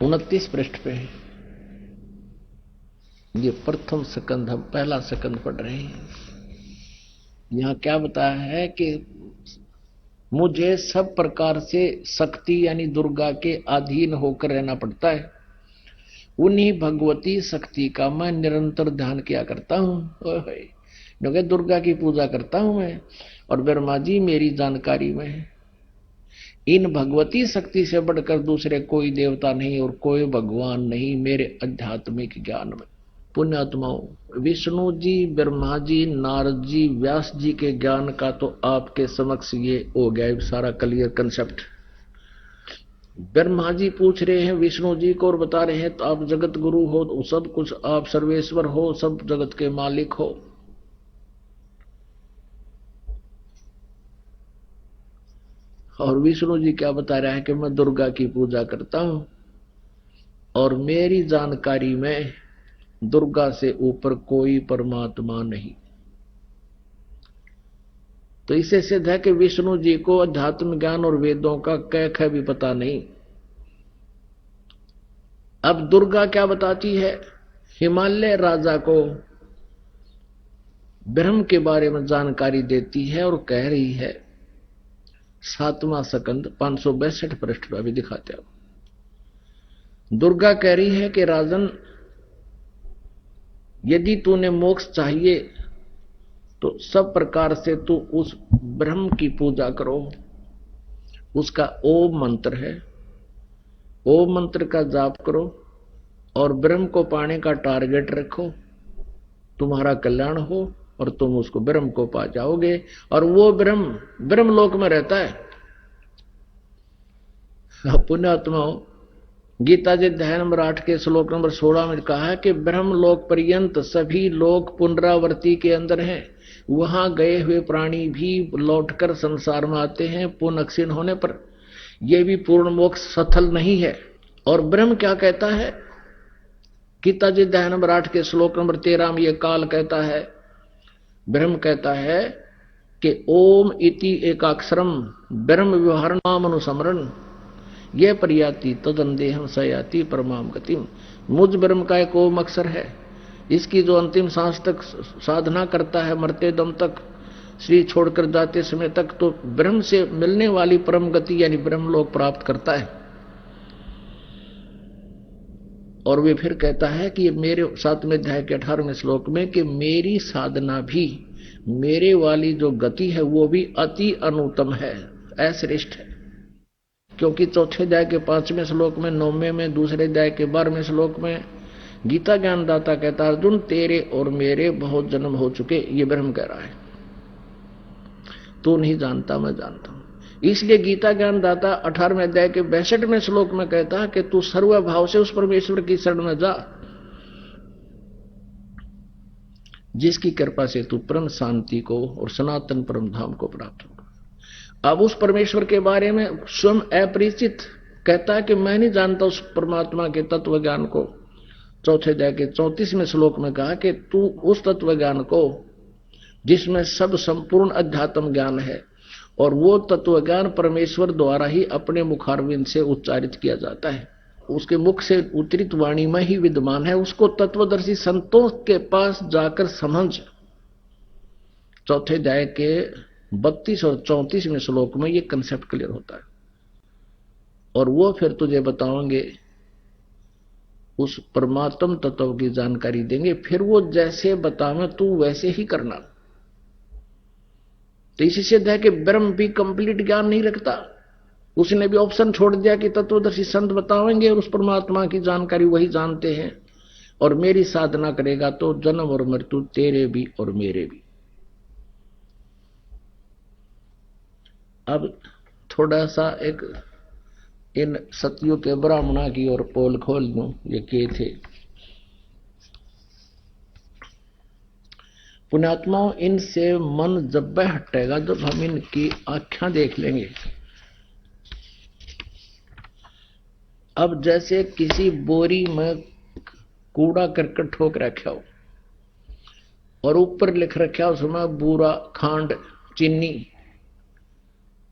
29 पृष्ठ पे है, ये प्रथम स्कंध, हम पहला स्कंध पढ़ रहे हैं। यहां क्या बताया है कि मुझे सब प्रकार से शक्ति यानी दुर्गा के अधीन होकर रहना पड़ता है। उन्हीं भगवती शक्ति का मैं निरंतर ध्यान किया करता हूं, क्योंकि दुर्गा की पूजा करता हूं मैं, और ब्रह्मा जी मेरी जानकारी में है। इन भगवती शक्ति से बढ़कर दूसरे कोई देवता नहीं और कोई भगवान नहीं मेरे आध्यात्मिक ज्ञान में। पुण्यात्माओं, विष्णु जी, ब्रह्मा जी, नारद जी, व्यास जी के ज्ञान का तो आपके समक्ष ये हो गया सारा क्लियर कंसेप्ट। ब्रह्मा जी पूछ रहे हैं विष्णु जी को और बता रहे हैं तो आप जगत गुरु हो, तो सब कुछ आप सर्वेश्वर हो, सब जगत के मालिक हो। और विष्णु जी क्या बता रहा है कि मैं दुर्गा की पूजा करता हूं और मेरी जानकारी में दुर्गा से ऊपर कोई परमात्मा नहीं। तो इससे सिद्ध है कि विष्णु जी को अध्यात्म ज्ञान और वेदों का कैख भी पता नहीं। अब दुर्गा क्या बताती है? हिमालय राजा को ब्रह्म के बारे में जानकारी देती है और कह रही है, 7वां स्कंद 562 पृष्ठ पर भी दिखाते हैं। दुर्गा कह रही है कि राजन, यदि तूने मोक्ष चाहिए तो सब प्रकार से तू उस ब्रह्म की पूजा करो। उसका ओम मंत्र है, ओम मंत्र का जाप करो और ब्रह्म को पाने का टारगेट रखो, तुम्हारा कल्याण हो और तुम उसको ब्रह्म को पा जाओगे। और वो ब्रह्म लोक में रहता है। पुण्यात्माओं, गीता जी अध्याय नंबर 8 के श्लोक नंबर 16 में कहा है कि ब्रह्म लोक पर्यंत सभी लोग पुनरावृत्ति के अंदर हैं। वहां गए हुए प्राणी भी लौटकर संसार में आते हैं पुनः क्षीण होने पर। यह भी पूर्ण मोक्ष सफल नहीं है। और ब्रह्म क्या कहता है? गीता जी अध्याय नंबर 8 के श्लोक नंबर 13 में यह काल कहता है, ब्रह्म कहता है कि ओम इति एकाक्षरम ब्रह्म व्यवहारणाम अनुसमरण ये प्रयाति तदंदेहम सयाति परमाम गतिम। मुझ ब्रह्म का एक ओम अक्षर है, इसकी जो अंतिम सांस तक साधना करता है, मरते दम तक, शरीर छोड़कर जाते समय तक, तो ब्रह्म से मिलने वाली परम गति यानी ब्रह्म लोक प्राप्त करता है। और वे फिर कहता है कि मेरे 7वें अध्याय के 18वें श्लोक में कि मेरी साधना भी, मेरे वाली जो गति है वो भी अति अनुत्तम है, अश्रेष्ठ है। क्योंकि 4थे अध्याय के 5वें श्लोक में, 9वें में, 2रे अध्याय के 12वें श्लोक में गीता ज्ञानदाता कहता है, अर्जुन तेरे और मेरे बहुत जन्म हो चुके। ये ब्रह्म कह रहा है, तू नहीं जानता मैं जानता हूं। इसलिए गीता ज्ञानदाता 18वें अध्याय के 62वें श्लोक में कहता है कि तू सर्वभाव से उस परमेश्वर की शरण में जा जिसकी कृपा से तू परम शांति को और सनातन परम धाम को प्राप्त होगा। अब उस परमेश्वर के बारे में स्वयं अपरिचित कहता है कि मैं नहीं जानता उस परमात्मा के तत्व ज्ञान को। 4थे अध्याय के 34वें श्लोक में कहा कि तू उस तत्व ज्ञान को जिसमें सब संपूर्ण अध्यात्म ज्ञान है, और वो तत्व ज्ञान परमेश्वर द्वारा ही अपने मुखारविंद से उच्चारित किया जाता है, उसके मुख से उतरित वाणी में ही विद्यमान है, उसको तत्वदर्शी संतों के पास जाकर समझ। 4थे अध्याय के 32 और 34वें श्लोक में ये कंसेप्ट क्लियर होता है। और वो फिर तुझे बताओगे, उस परमात्म तत्व की जानकारी देंगे, फिर वो जैसे बतावे तू वैसे ही करना। तो इसी सिद्ध है कि ब्रह्म भी कंप्लीट ज्ञान नहीं रखता, उसने भी ऑप्शन छोड़ दिया कि तत्वदर्शी संत बताएंगे और उस परमात्मा की जानकारी वही जानते हैं, और मेरी साधना करेगा तो जन्म और मृत्यु तेरे भी और मेरे भी। अब थोड़ा सा एक इन सतयुग के ब्राह्मणा की ओर पोल खोल दूं, ये के थे। पुण्यात्माओं, इनसे मन जब हटेगा जब हम इनकी आँखें देख लेंगे। अब जैसे किसी बोरी में कूड़ा करकट ठोक रखा हो और ऊपर लिख रखा हो उसमें बूरा, खांड, चीनी,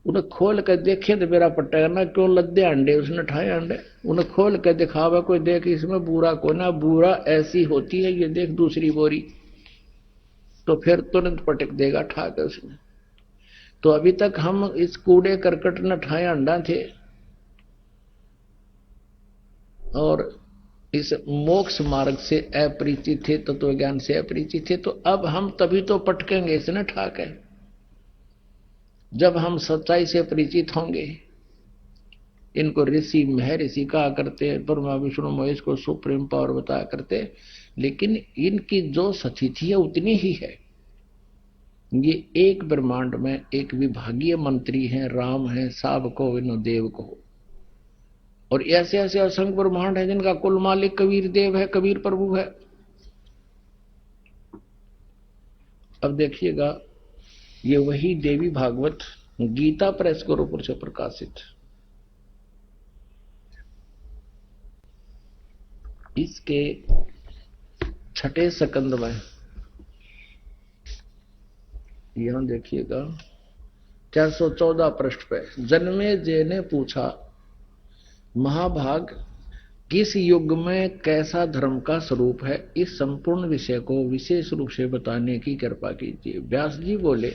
उन्हें खोल कर देखे तो मेरा पट्टा ना क्यों लद्दे अंडे, उसने ठाए अंडे, उन्हें खोल कर दिखावा कोई, देख इसमें बूरा को ना, बूरा ऐसी होती है, ये देख दूसरी बोरी, तो फिर तुरंत पटक देगा ठा कर उसमें। तो अभी तक हम इस कूड़े करकट न ठाए अंडा थे और इस मोक्ष मार्ग से अपरिचित थे, तत्व ज्ञान से अपरिचित थे। तो अब हम तभी तो पटकेंगे इसने ठाके, जब हम सच्चाई से परिचित होंगे। इनको ऋषि महर्षि कहा करते हैं, ब्रह्मा विष्णु महेश को सुप्रीम पावर बताया करते, लेकिन इनकी जो स्थिति है उतनी ही है। ये एक ब्रह्मांड में एक विभागीय मंत्री हैं, राम है, साब को विनो देव को, और ऐसे ऐसे असंख्य ब्रह्मांड है जिनका कुल मालिक कबीर देव है, कबीर प्रभु है। अब देखिएगा, ये वही देवी भागवत गीता प्रेस गुरुपुर से प्रकाशित, इसके 6ठे स्कंद में यहां देखिएगा 414 पृष्ठ पे, जन्मेजय ने पूछा, महाभाग किस युग में कैसा धर्म का स्वरूप है, इस संपूर्ण विषय को विशेष रूप से बताने की कृपा कीजिए। व्यास जी बोले,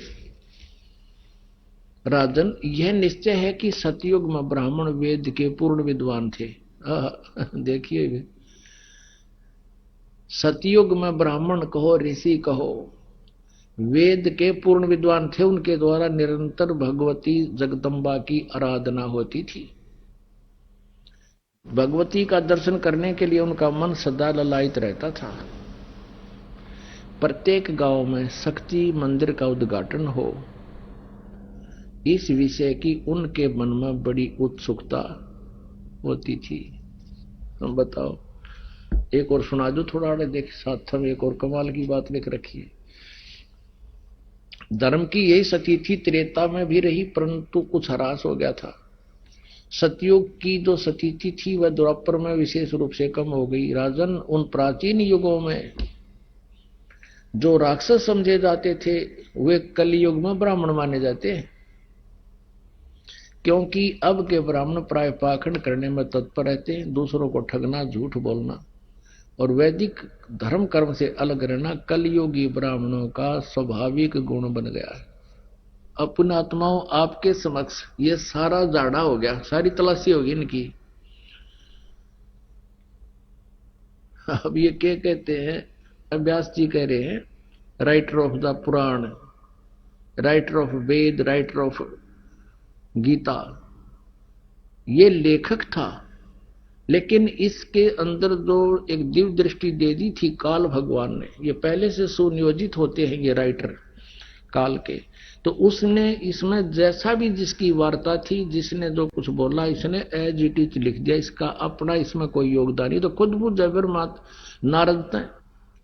राजन, यह निश्चय है कि सतयुग में ब्राह्मण वेद के पूर्ण विद्वान थे। देखिए, सतयुग में ब्राह्मण कहो, ऋषि कहो, वेद के पूर्ण विद्वान थे। उनके द्वारा निरंतर भगवती जगदम्बा की आराधना होती थी। भगवती का दर्शन करने के लिए उनका मन सदा ललायित रहता था। प्रत्येक गांव में शक्ति मंदिर का उद्घाटन हो, इस विषय की उनके मन में बड़ी उत्सुकता होती थी। हम बताओ, एक और सुना दो थोड़ा, देख साथ में एक और कमाल की बात लिख रखी है। धर्म की यही स्थिति त्रेता में भी रही, परंतु कुछ ह्रास हो गया था। सतयुग की जो स्थिति थी वह द्वापर में विशेष रूप से कम हो गई। राजन, उन प्राचीन युगों में जो राक्षस समझे जाते थे वे कलयुग में ब्राह्मण माने जाते हैं, क्योंकि अब के ब्राह्मण प्राय पाखंड करने में तत्पर रहते हैं, दूसरों को ठगना, झूठ बोलना और वैदिक धर्म कर्म से अलग रहना कलयुगी ब्राह्मणों का स्वाभाविक गुण बन गया है। अपने आत्माओं, आपके समक्ष ये सारा जाड़ा हो गया, सारी तलाशी होगी इनकी। अब ये क्या कहते हैं, व्यास जी कह रहे हैं, writer of the Purana, writer of Veda, writer of Gita, ये लेखक था, लेकिन इसके अंदर जो एक दिव्य दृष्टि दे दी थी काल भगवान ने, ये पहले से सुनियोजित होते हैं ये राइटर काल के, तो उसने इसमें जैसा भी जिसकी वार्ता थी, जिसने जो कुछ बोला, इसने एज इट इज लिख दिया, इसका अपना इसमें कोई योगदान नहीं। तो खुद पूछ जबर मात नारद ने,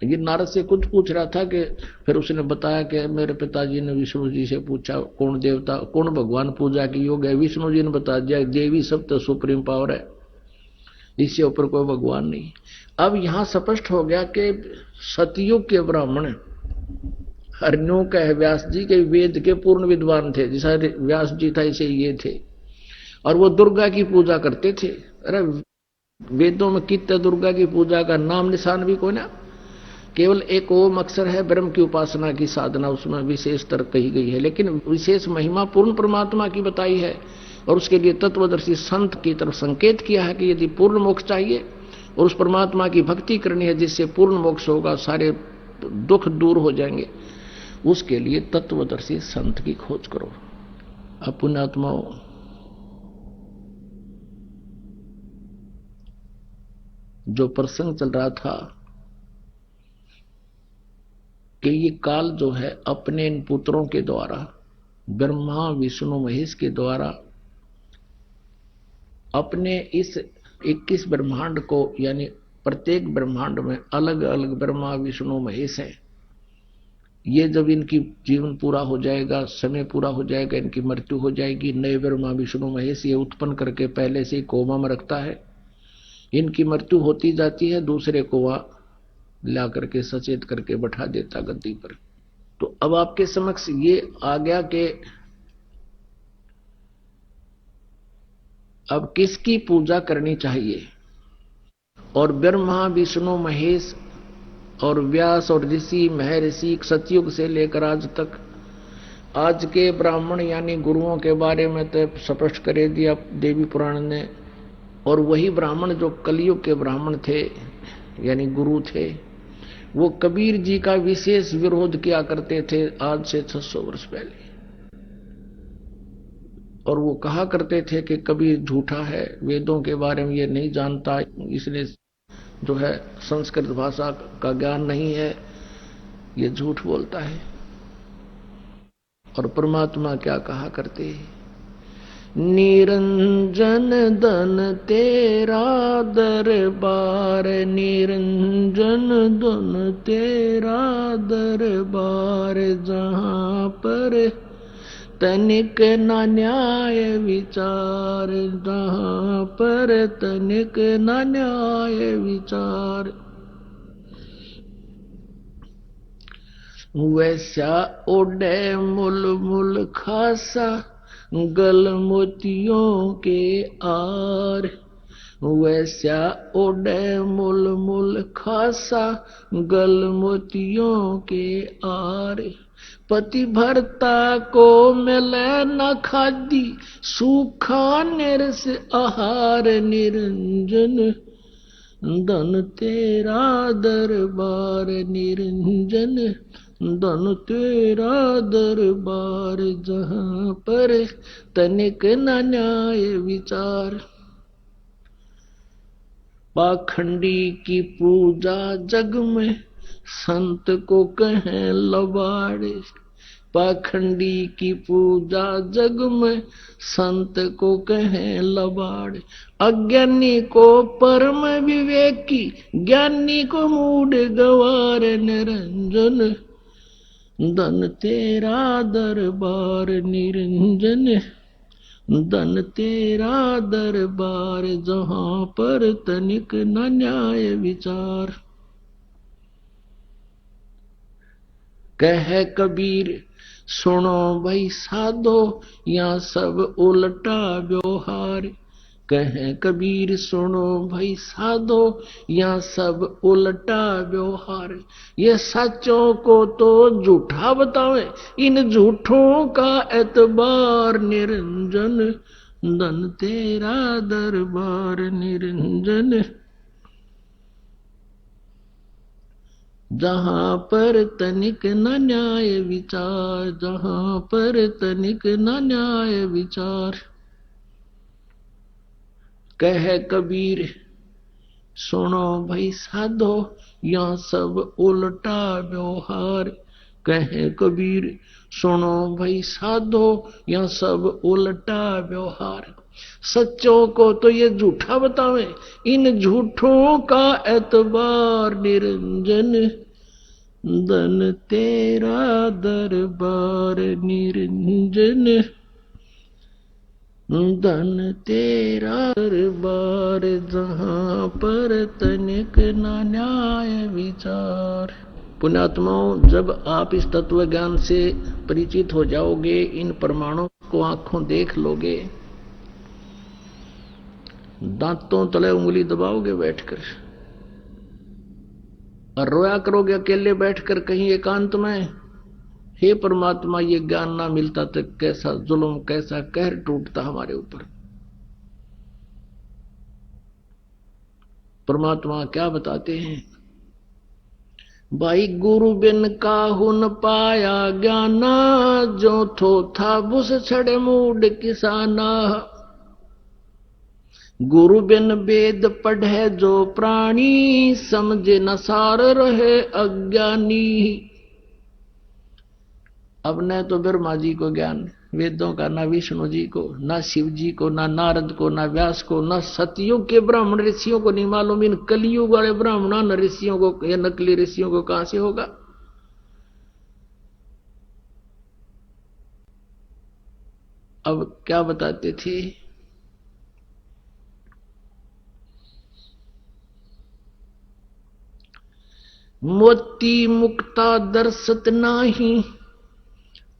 ये नारद से कुछ पूछ रहा था कि फिर उसने बताया कि मेरे पिताजी ने विष्णु जी से पूछा कौन देवता कौन भगवान पूजा की योग है, विष्णु जी ने बता दिया देवी सब तो सुप्रीम पावर है, इससे ऊपर कोई भगवान नहीं। अब यहां स्पष्ट हो गया कि सतयुग के ब्राह्मण हरिणों का है व्यास जी के वेद के पूर्ण विद्वान थे, जैसा व्यास जी था ऐसे ये थे, और वो दुर्गा की पूजा करते थे। अरे वेदों में कितने दुर्गा की पूजा का नाम निशान भी कोई ना, केवल एक ओम अक्षर है, ब्रह्म की उपासना की साधना उसमें विशेष तर कही गई है, लेकिन विशेष महिमा पूर्ण परमात्मा की बताई है, और उसके लिए तत्वदर्शी संत की तरफ संकेत किया है कि यदि पूर्ण मोक्ष चाहिए और उस परमात्मा की भक्ति करनी है जिससे पूर्ण मोक्ष होगा, सारे दुख दूर हो जाएंगे, उसके लिए तत्वदर्शी संत की खोज करो। अपने आत्माओं, जो प्रसंग चल रहा था कि ये काल जो है अपने इन पुत्रों के द्वारा, ब्रह्मा विष्णु महेश के द्वारा, अपने इस 21 ब्रह्मांड को, यानी प्रत्येक ब्रह्मांड में अलग अलग ब्रह्मा विष्णु महेश हैं, ये जब इनकी जीवन पूरा हो जाएगा, समय पूरा हो जाएगा, इनकी मृत्यु हो जाएगी, नए ब्रह्मा विष्णु महेश ये उत्पन्न करके पहले से ही कोमा में रखता है, इनकी मृत्यु होती जाती है, दूसरे को वह ला करके सचेत करके बैठा देता गद्दी पर। तो अब आपके समक्ष ये आ गया कि अब किसकी पूजा करनी चाहिए। और ब्रह्मा विष्णु महेश और व्यास और ऋषि महर्षि सतयुग से लेकर आज तक आज के ब्राह्मण यानी गुरुओं के बारे में तो स्पष्ट कर दिया देवी पुराण ने। और वही ब्राह्मण जो कलयुग के ब्राह्मण थे यानी गुरु थे, वो कबीर जी का विशेष विरोध किया करते थे आज से 600 वर्ष पहले। और वो कहा करते थे कि कबीर झूठा है, वेदों के बारे में ये नहीं जानता, इसलिए जो है संस्कृत भाषा का ज्ञान नहीं है, ये झूठ बोलता है। और परमात्मा क्या कहा करते हैं, निरंजन धन तेरा दरबार, निरंजन धन तेरा दरबार, जहां पर तनिक न न्याय विचार, जहां पर तनिक न न्याय विचार। वैसा ओढ़े मुल मुल खासा गल मोतियों के आर, वैसा ओढ़े मुल मुल खासा गल मोतियों के आर। पति भरता को मिले न खादी, सूखा निरस आहार, निरंजन धन तेरा दरबार, निरंजन धन तेरा दरबार, जहां पर तनिक न न्याय विचार। पाखंडी की पूजा जग में संत को कहें लबाड़े, पाखंडी की पूजा जग में संत को कहें लबाड़े। अज्ञानी को परम विवेकी, ज्ञानी को मूड गवार, निरंजन धन तेरा दरबार, निरंजन धन तेरा दरबार, जहां पर तनिक न न्याय विचार। कह कबीर सुनो भाई साधो, या सब उल्टा व्यवहार, कह कबीर सुनो भाई साधो, या सब उल्टा व्यवहार। ये सच्चों को तो झूठा बतावे, इन झूठों का एतबार, निरंजन धन तेरा दरबार, निरंजन जहां पर तनिक न न्याय विचार, जहां पर तनिक न न्याय विचार। कह कबीर सुनो भाई साधो, या सब उल्टा व्यवहार, कह कबीर सुनो भाई साधो, या सब उल्टा व्यवहार। सच्चों को तो ये झूठा बतावे, इन झूठों का एतबार, निरंजन धन तेरा दरबार, निरंजन धन तेरा दरबार, जहां पर तनिक न न्याय विचार। पुण्यात्माओं, जब आप इस तत्व ज्ञान से परिचित हो जाओगे, इन प्रमाणों को आंखों देख लोगे, दांतों तले उंगली दबाओगे बैठकर और रोया करोगे अकेले बैठकर कहीं एकांत में, हे परमात्मा ये ज्ञान ना मिलता तो कैसा जुल्म कैसा कहर टूटता हमारे ऊपर। परमात्मा क्या बताते हैं, भाई गुरु बिन काहू न पाया ज्ञाना, जो थो था बुस छड़े मूड किसाना। गुरु बिन वेद पढ़े जो प्राणी, समझे न सार रहे अज्ञानी। अब न तो ब्रह्मा जी को ज्ञान वेदों का, ना विष्णु जी को, ना शिव जी को, ना नारद को, ना व्यास को, ना सतयुग के ब्राह्मण ऋषियों को नहीं मालूम, इन कलयुग वाले ब्राह्मण ऋषियों को या नकली ऋषियों को कहां से होगा। अब क्या बताते थे, मोती मुक्ता दर्शत नाही,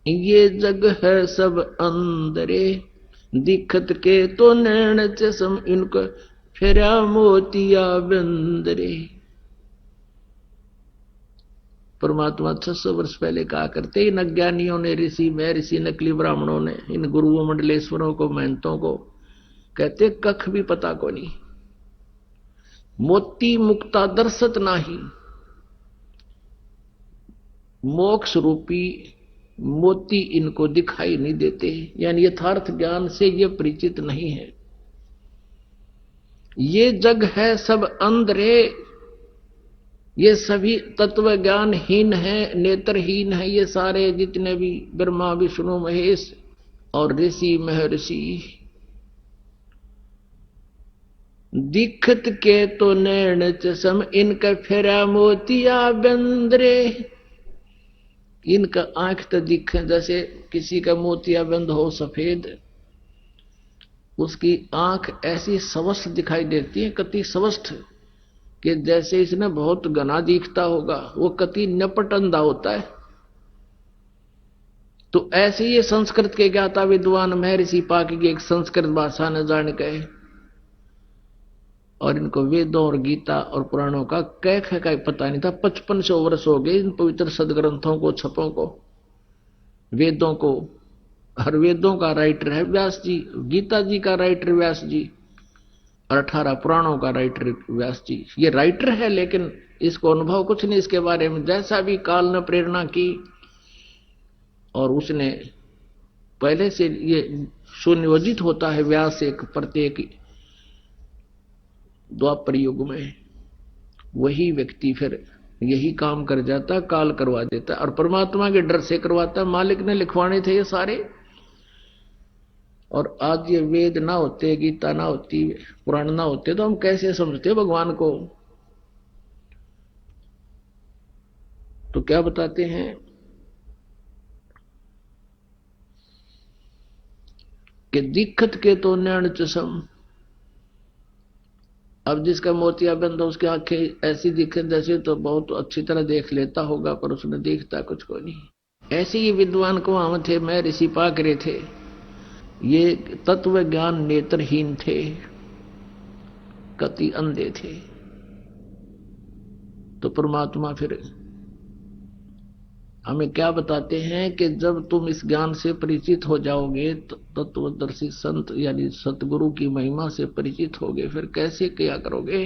ये जग है सब अंदरे, दिखत के तो नैन चसम, इनको फेरा मोतिया बंदरे। परमात्मा 600 वर्ष पहले कहा करते, इन अज्ञानियों ने, ऋषि महर्षि नकली ब्राह्मणों ने, इन गुरुओं मंडलेश्वरों को, महंतों को कहते कख भी पता को नहीं। मोती मुक्ता दर्शत नाही, मोक्ष रूपी मोती इनको दिखाई नहीं देते, यानी यथार्थ ज्ञान से ये परिचित नहीं है। ये जग है सब अंधरे, ये सभी तत्व ज्ञानहीन है, नेत्रहीन है, ये सारे जितने भी ब्रह्मा विष्णु महेश और ऋषि महर्षि। दिखत के तो नैन चसम, इनका फेरा मोतिया बंदरे, इनका आंख तो दिखे जैसे किसी का मोतिया बंद हो सफेद, उसकी आंख ऐसी स्वस्थ दिखाई देती है, कति स्वस्थ, कि जैसे इसने बहुत घना दिखता होगा, वो कति नपट अंधा होता है। तो ऐसे ये संस्कृत के ज्ञाता विद्वान महर्षि पाक की एक संस्कृत भाषा न जान गए, और इनको वेदों और गीता और पुराणों का कैख का पता नहीं था। 5500 वर्ष हो गए इन पवित्र सदग्रंथों को, छपों को, वेदों को। हर वेदों का राइटर है व्यास जी, गीता जी का राइटर व्यास जी, और 18 पुराणों का राइटर व्यास जी। ये राइटर है, लेकिन इसको अनुभव कुछ नहीं इसके बारे में। जैसा भी काल ने प्रेरणा की और उसने पहले से ये सुनियोजित होता है व्यास एक प्रत्येक द्वापर युग में, वही व्यक्ति फिर यही काम कर जाता, काल करवा देता, और परमात्मा के डर से करवाता। मालिक ने लिखवाने थे ये सारे, और आज ये वेद ना होते, गीता ना होती, पुराण ना होते, तो हम कैसे समझते भगवान को। तो क्या बताते हैं कि दिक्कत के तो नैन चसम, अब जिसका मोतिया बंद हो उसकी आंखें ऐसी दिखे जैसे तो बहुत अच्छी तरह देख लेता होगा, पर उसने देखता कुछ को नहीं। ऐसे ही विद्वान को हम थे, मैं ऋषि पाक रहे थे, ये तत्व ज्ञान नेत्रहीन थे, कति अंधे थे। तो परमात्मा फिर हमें क्या बताते हैं कि जब तुम इस ज्ञान से परिचित हो जाओगे, तत्वदर्शी संत यानी सतगुरु की महिमा से परिचित होगे, फिर कैसे क्या करोगे।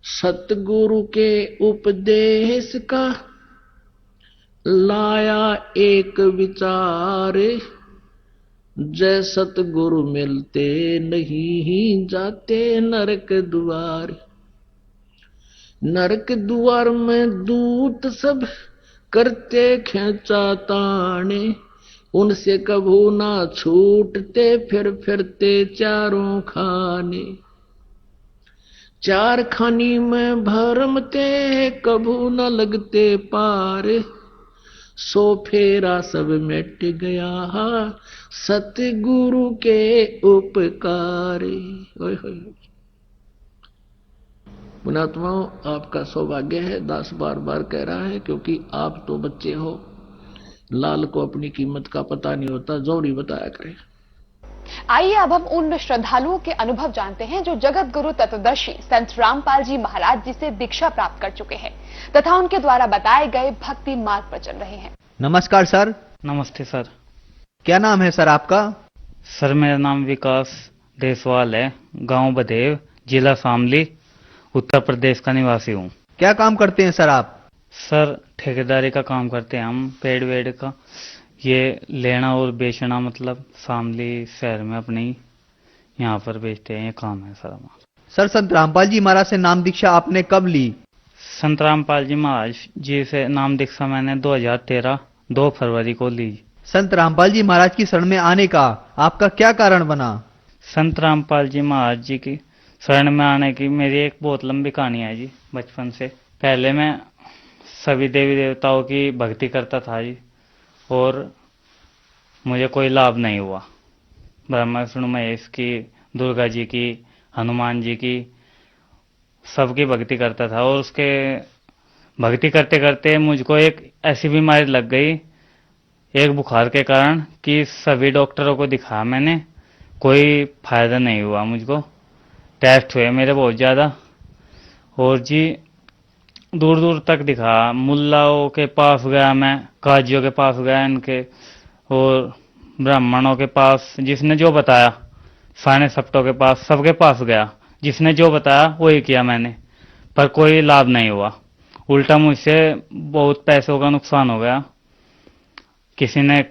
सतगुरु के उपदेश का लाया एक विचार, जय सतगुरु मिलते नहीं जाते नरक द्वार। नरक द्वार में दूत सब करते खेचा ताने, उनसे कभू ना छूटते फिर फिरते चारों खाने। चार खानी में भरमते कभू न लगते पार, सो फेरा सब मिट गया सतगुरु के उपकार। पुणात्माओं, आपका सौभाग्य है, दास बार बार कह रहा है, क्योंकि आप तो बच्चे हो, लाल को अपनी कीमत का पता नहीं होता, जोरी बताया करें। आइए अब हम उन श्रद्धालुओं के अनुभव जानते हैं जो जगत गुरु तत्वदर्शी संत रामपाल जी महाराज जी से दीक्षा प्राप्त कर चुके हैं तथा उनके द्वारा बताए गए भक्ति मार्ग पर चल रहे हैं। नमस्कार सर। नमस्ते सर। क्या नाम है सर आपका? सर मेरा नाम विकास देसवाल है, गांव बदेव, जिला शामली, उत्तर प्रदेश का निवासी हूँ। क्या काम करते हैं सर आप? सर ठेकेदारी का काम करते हैं हम, पेड़ वेड़ का, ये लेना और बेचना, मतलब शामली शहर में अपने यहाँ पर बेचते हैं, ये काम है सर हमारा। सर संत रामपाल जी महाराज से नाम दीक्षा आपने कब ली? संत रामपाल जी महाराज जी से नाम दीक्षा मैंने 2013 2 फरवरी को ली। संत रामपाल जी महाराज की शरण में आने का आपका क्या कारण बना? संत रामपाल जी महाराज जी की शरण में आने की मेरी एक बहुत लंबी कहानी है जी। बचपन से पहले मैं सभी देवी देवताओं की भक्ति करता था जी, और मुझे कोई लाभ नहीं हुआ। ब्रह्मा विष्णु महेश की, दुर्गा जी की, हनुमान जी की, सबकी भक्ति करता था। और उसके भक्ति करते करते मुझको एक ऐसी बीमारी लग गई, एक बुखार के कारण, कि सभी डॉक्टरों को दिखाया मैंने, कोई फायदा नहीं हुआ मुझको। टेस्ट हुए मेरे बहुत ज़्यादा, और जी दूर दूर तक दिखा, मुल्लाओं के पास गया मैं, काजियों के पास गया इनके, और ब्राह्मणों के पास, जिसने जो बताया, साने सप्तों के पास, सबके पास गया, जिसने जो बताया वही किया मैंने, पर कोई लाभ नहीं हुआ। उल्टा मुझसे बहुत पैसों का नुकसान हो गया। किसी ने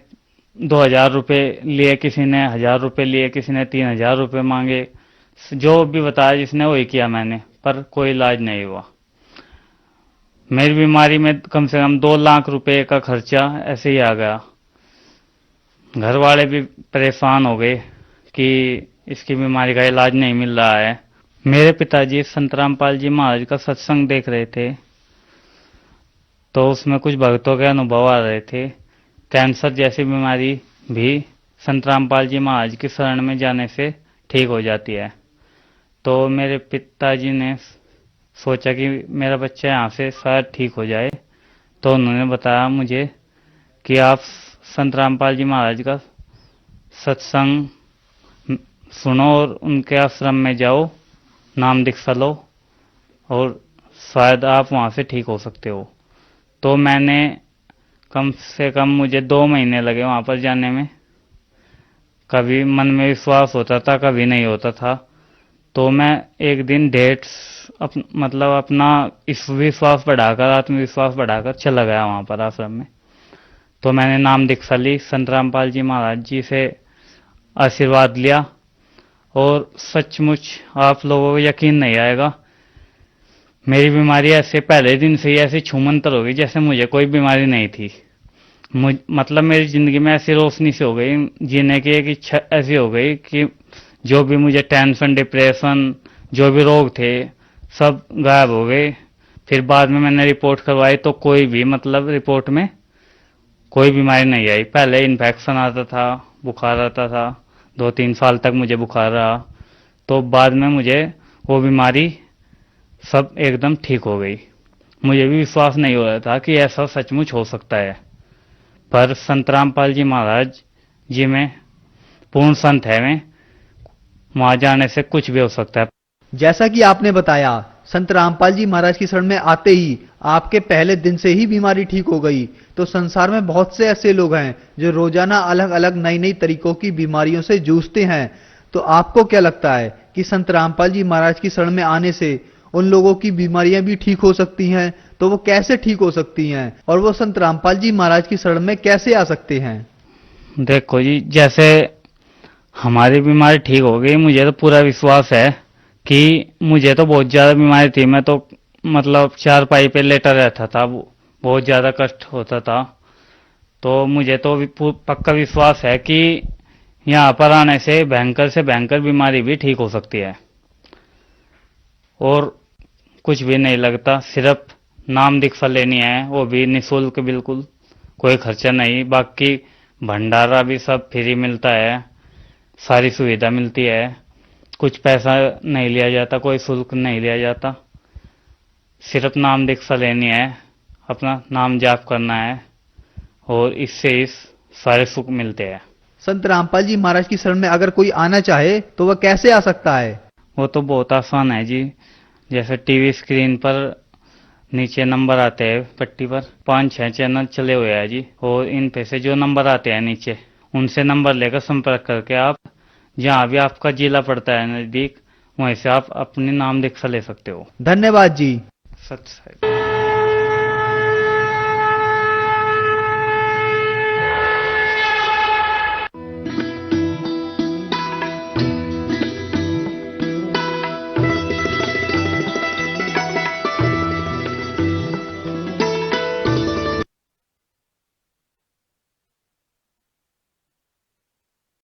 2000 रुपये लिए, किसी ने 1000 रुपये लिए, किसी ने 3000 रुपये मांगे। जो भी बताया जिसने वही किया मैंने, पर कोई इलाज नहीं हुआ। मेरी बीमारी में कम से कम 2 लाख रुपए का खर्चा ऐसे ही आ गया। घर वाले भी परेशान हो गए कि इसकी बीमारी का इलाज नहीं मिल रहा है। मेरे पिताजी संत रामपाल जी महाराज का सत्संग देख रहे थे, तो उसमें कुछ भक्तों के अनुभव आ रहे थे। कैंसर जैसी बीमारी भी संत रामपाल जी महाराज की शरण में जाने से ठीक हो जाती है। तो मेरे पिताजी ने सोचा कि मेरा बच्चा यहाँ से शायद ठीक हो जाए, तो उन्होंने बताया मुझे कि आप संत रामपाल जी महाराज का सत्संग सुनो और उनके आश्रम में जाओ, नाम दीक्षा लो, और शायद आप वहाँ से ठीक हो सकते हो। तो मैंने कम से कम, मुझे 2 महीने लगे वहाँ पर जाने में। कभी मन में विश्वास होता था, कभी नहीं होता था। तो मैं एक दिन अपना इस विश्वास बढ़ाकर, आत्मविश्वास बढ़ाकर चला गया वहाँ पर आश्रम में। तो मैंने नाम दीक्षा ली, संत रामपाल जी महाराज जी से आशीर्वाद लिया, और सचमुच आप लोगों को यकीन नहीं आएगा, मेरी बीमारी ऐसे पहले दिन से ही ऐसी छूमंतर हो गई जैसे मुझे कोई बीमारी नहीं थी। मतलब मेरी जिंदगी में ऐसी रोशनी से हो गई, जीने की एक इच्छा ऐसी हो गई कि जो भी मुझे टेंशन, डिप्रेशन, जो भी रोग थे, सब गायब हो गए। फिर बाद में मैंने रिपोर्ट करवाई तो कोई भी, मतलब रिपोर्ट में कोई बीमारी नहीं आई। पहले इन्फेक्शन आता था, बुखार आता था, 2-3 साल तक मुझे बुखार रहा। तो बाद में मुझे वो बीमारी सब एकदम ठीक हो गई। मुझे भी विश्वास नहीं हो रहा था कि ऐसा सचमुच हो सकता है, पर संत रामपाल जी महाराज जी में पूर्ण संत है, मैं वहां जाने से कुछ भी हो सकता है। जैसा कि आपने बताया, संत रामपाल जी महाराज की शरण में आते ही आपके पहले दिन से ही बीमारी ठीक हो गई। तो संसार में बहुत से ऐसे लोग हैं जो रोजाना अलग अलग नई नई तरीकों की बीमारियों से जूझते हैं। तो आपको क्या लगता है कि संत रामपाल जी महाराज की शरण में आने से उन लोगों की बीमारियां भी ठीक हो सकती हैं? तो वो कैसे ठीक हो सकती हैं, और वो संत रामपाल जी महाराज की शरण में कैसे आ सकते हैं? देखो जी, जैसे हमारी बीमारी ठीक हो गई, मुझे तो पूरा विश्वास है कि मुझे तो बहुत ज्यादा बीमारी थी। मैं तो मतलब चारपाई पे लेटा रहता था, बहुत ज्यादा कष्ट होता था। तो मुझे तो पक्का विश्वास है कि यहाँ पर आने से भयंकर बीमारी भी ठीक हो सकती है, और कुछ भी नहीं लगता। सिर्फ नाम दीक्षा लेनी है, वो भी निःशुल्क, बिल्कुल कोई खर्चा नहीं। बाकी भंडारा भी सब फ्री मिलता है, सारी सुविधा मिलती है, कुछ पैसा नहीं लिया जाता, कोई शुल्क नहीं लिया जाता। सिर्फ नाम दीक्षा लेनी है, अपना नाम जाप करना है, और इससे इस सारे सुख मिलते हैं। संत रामपाल जी महाराज की शरण में अगर कोई आना चाहे तो वह कैसे आ सकता है? वो तो बहुत आसान है जी। जैसे टीवी स्क्रीन पर नीचे नंबर आते हैं पट्टी पर, 5-6 चैनल चले हुए हैं जी, और इन पे से जो नंबर आते हैं नीचे, उनसे नंबर लेकर संपर्क करके आप जहाँ भी आपका जिला पड़ता है नजदीक, वहीं से आप अपने नाम दीक्षा ले सकते हो। धन्यवाद जी। सत साहिब।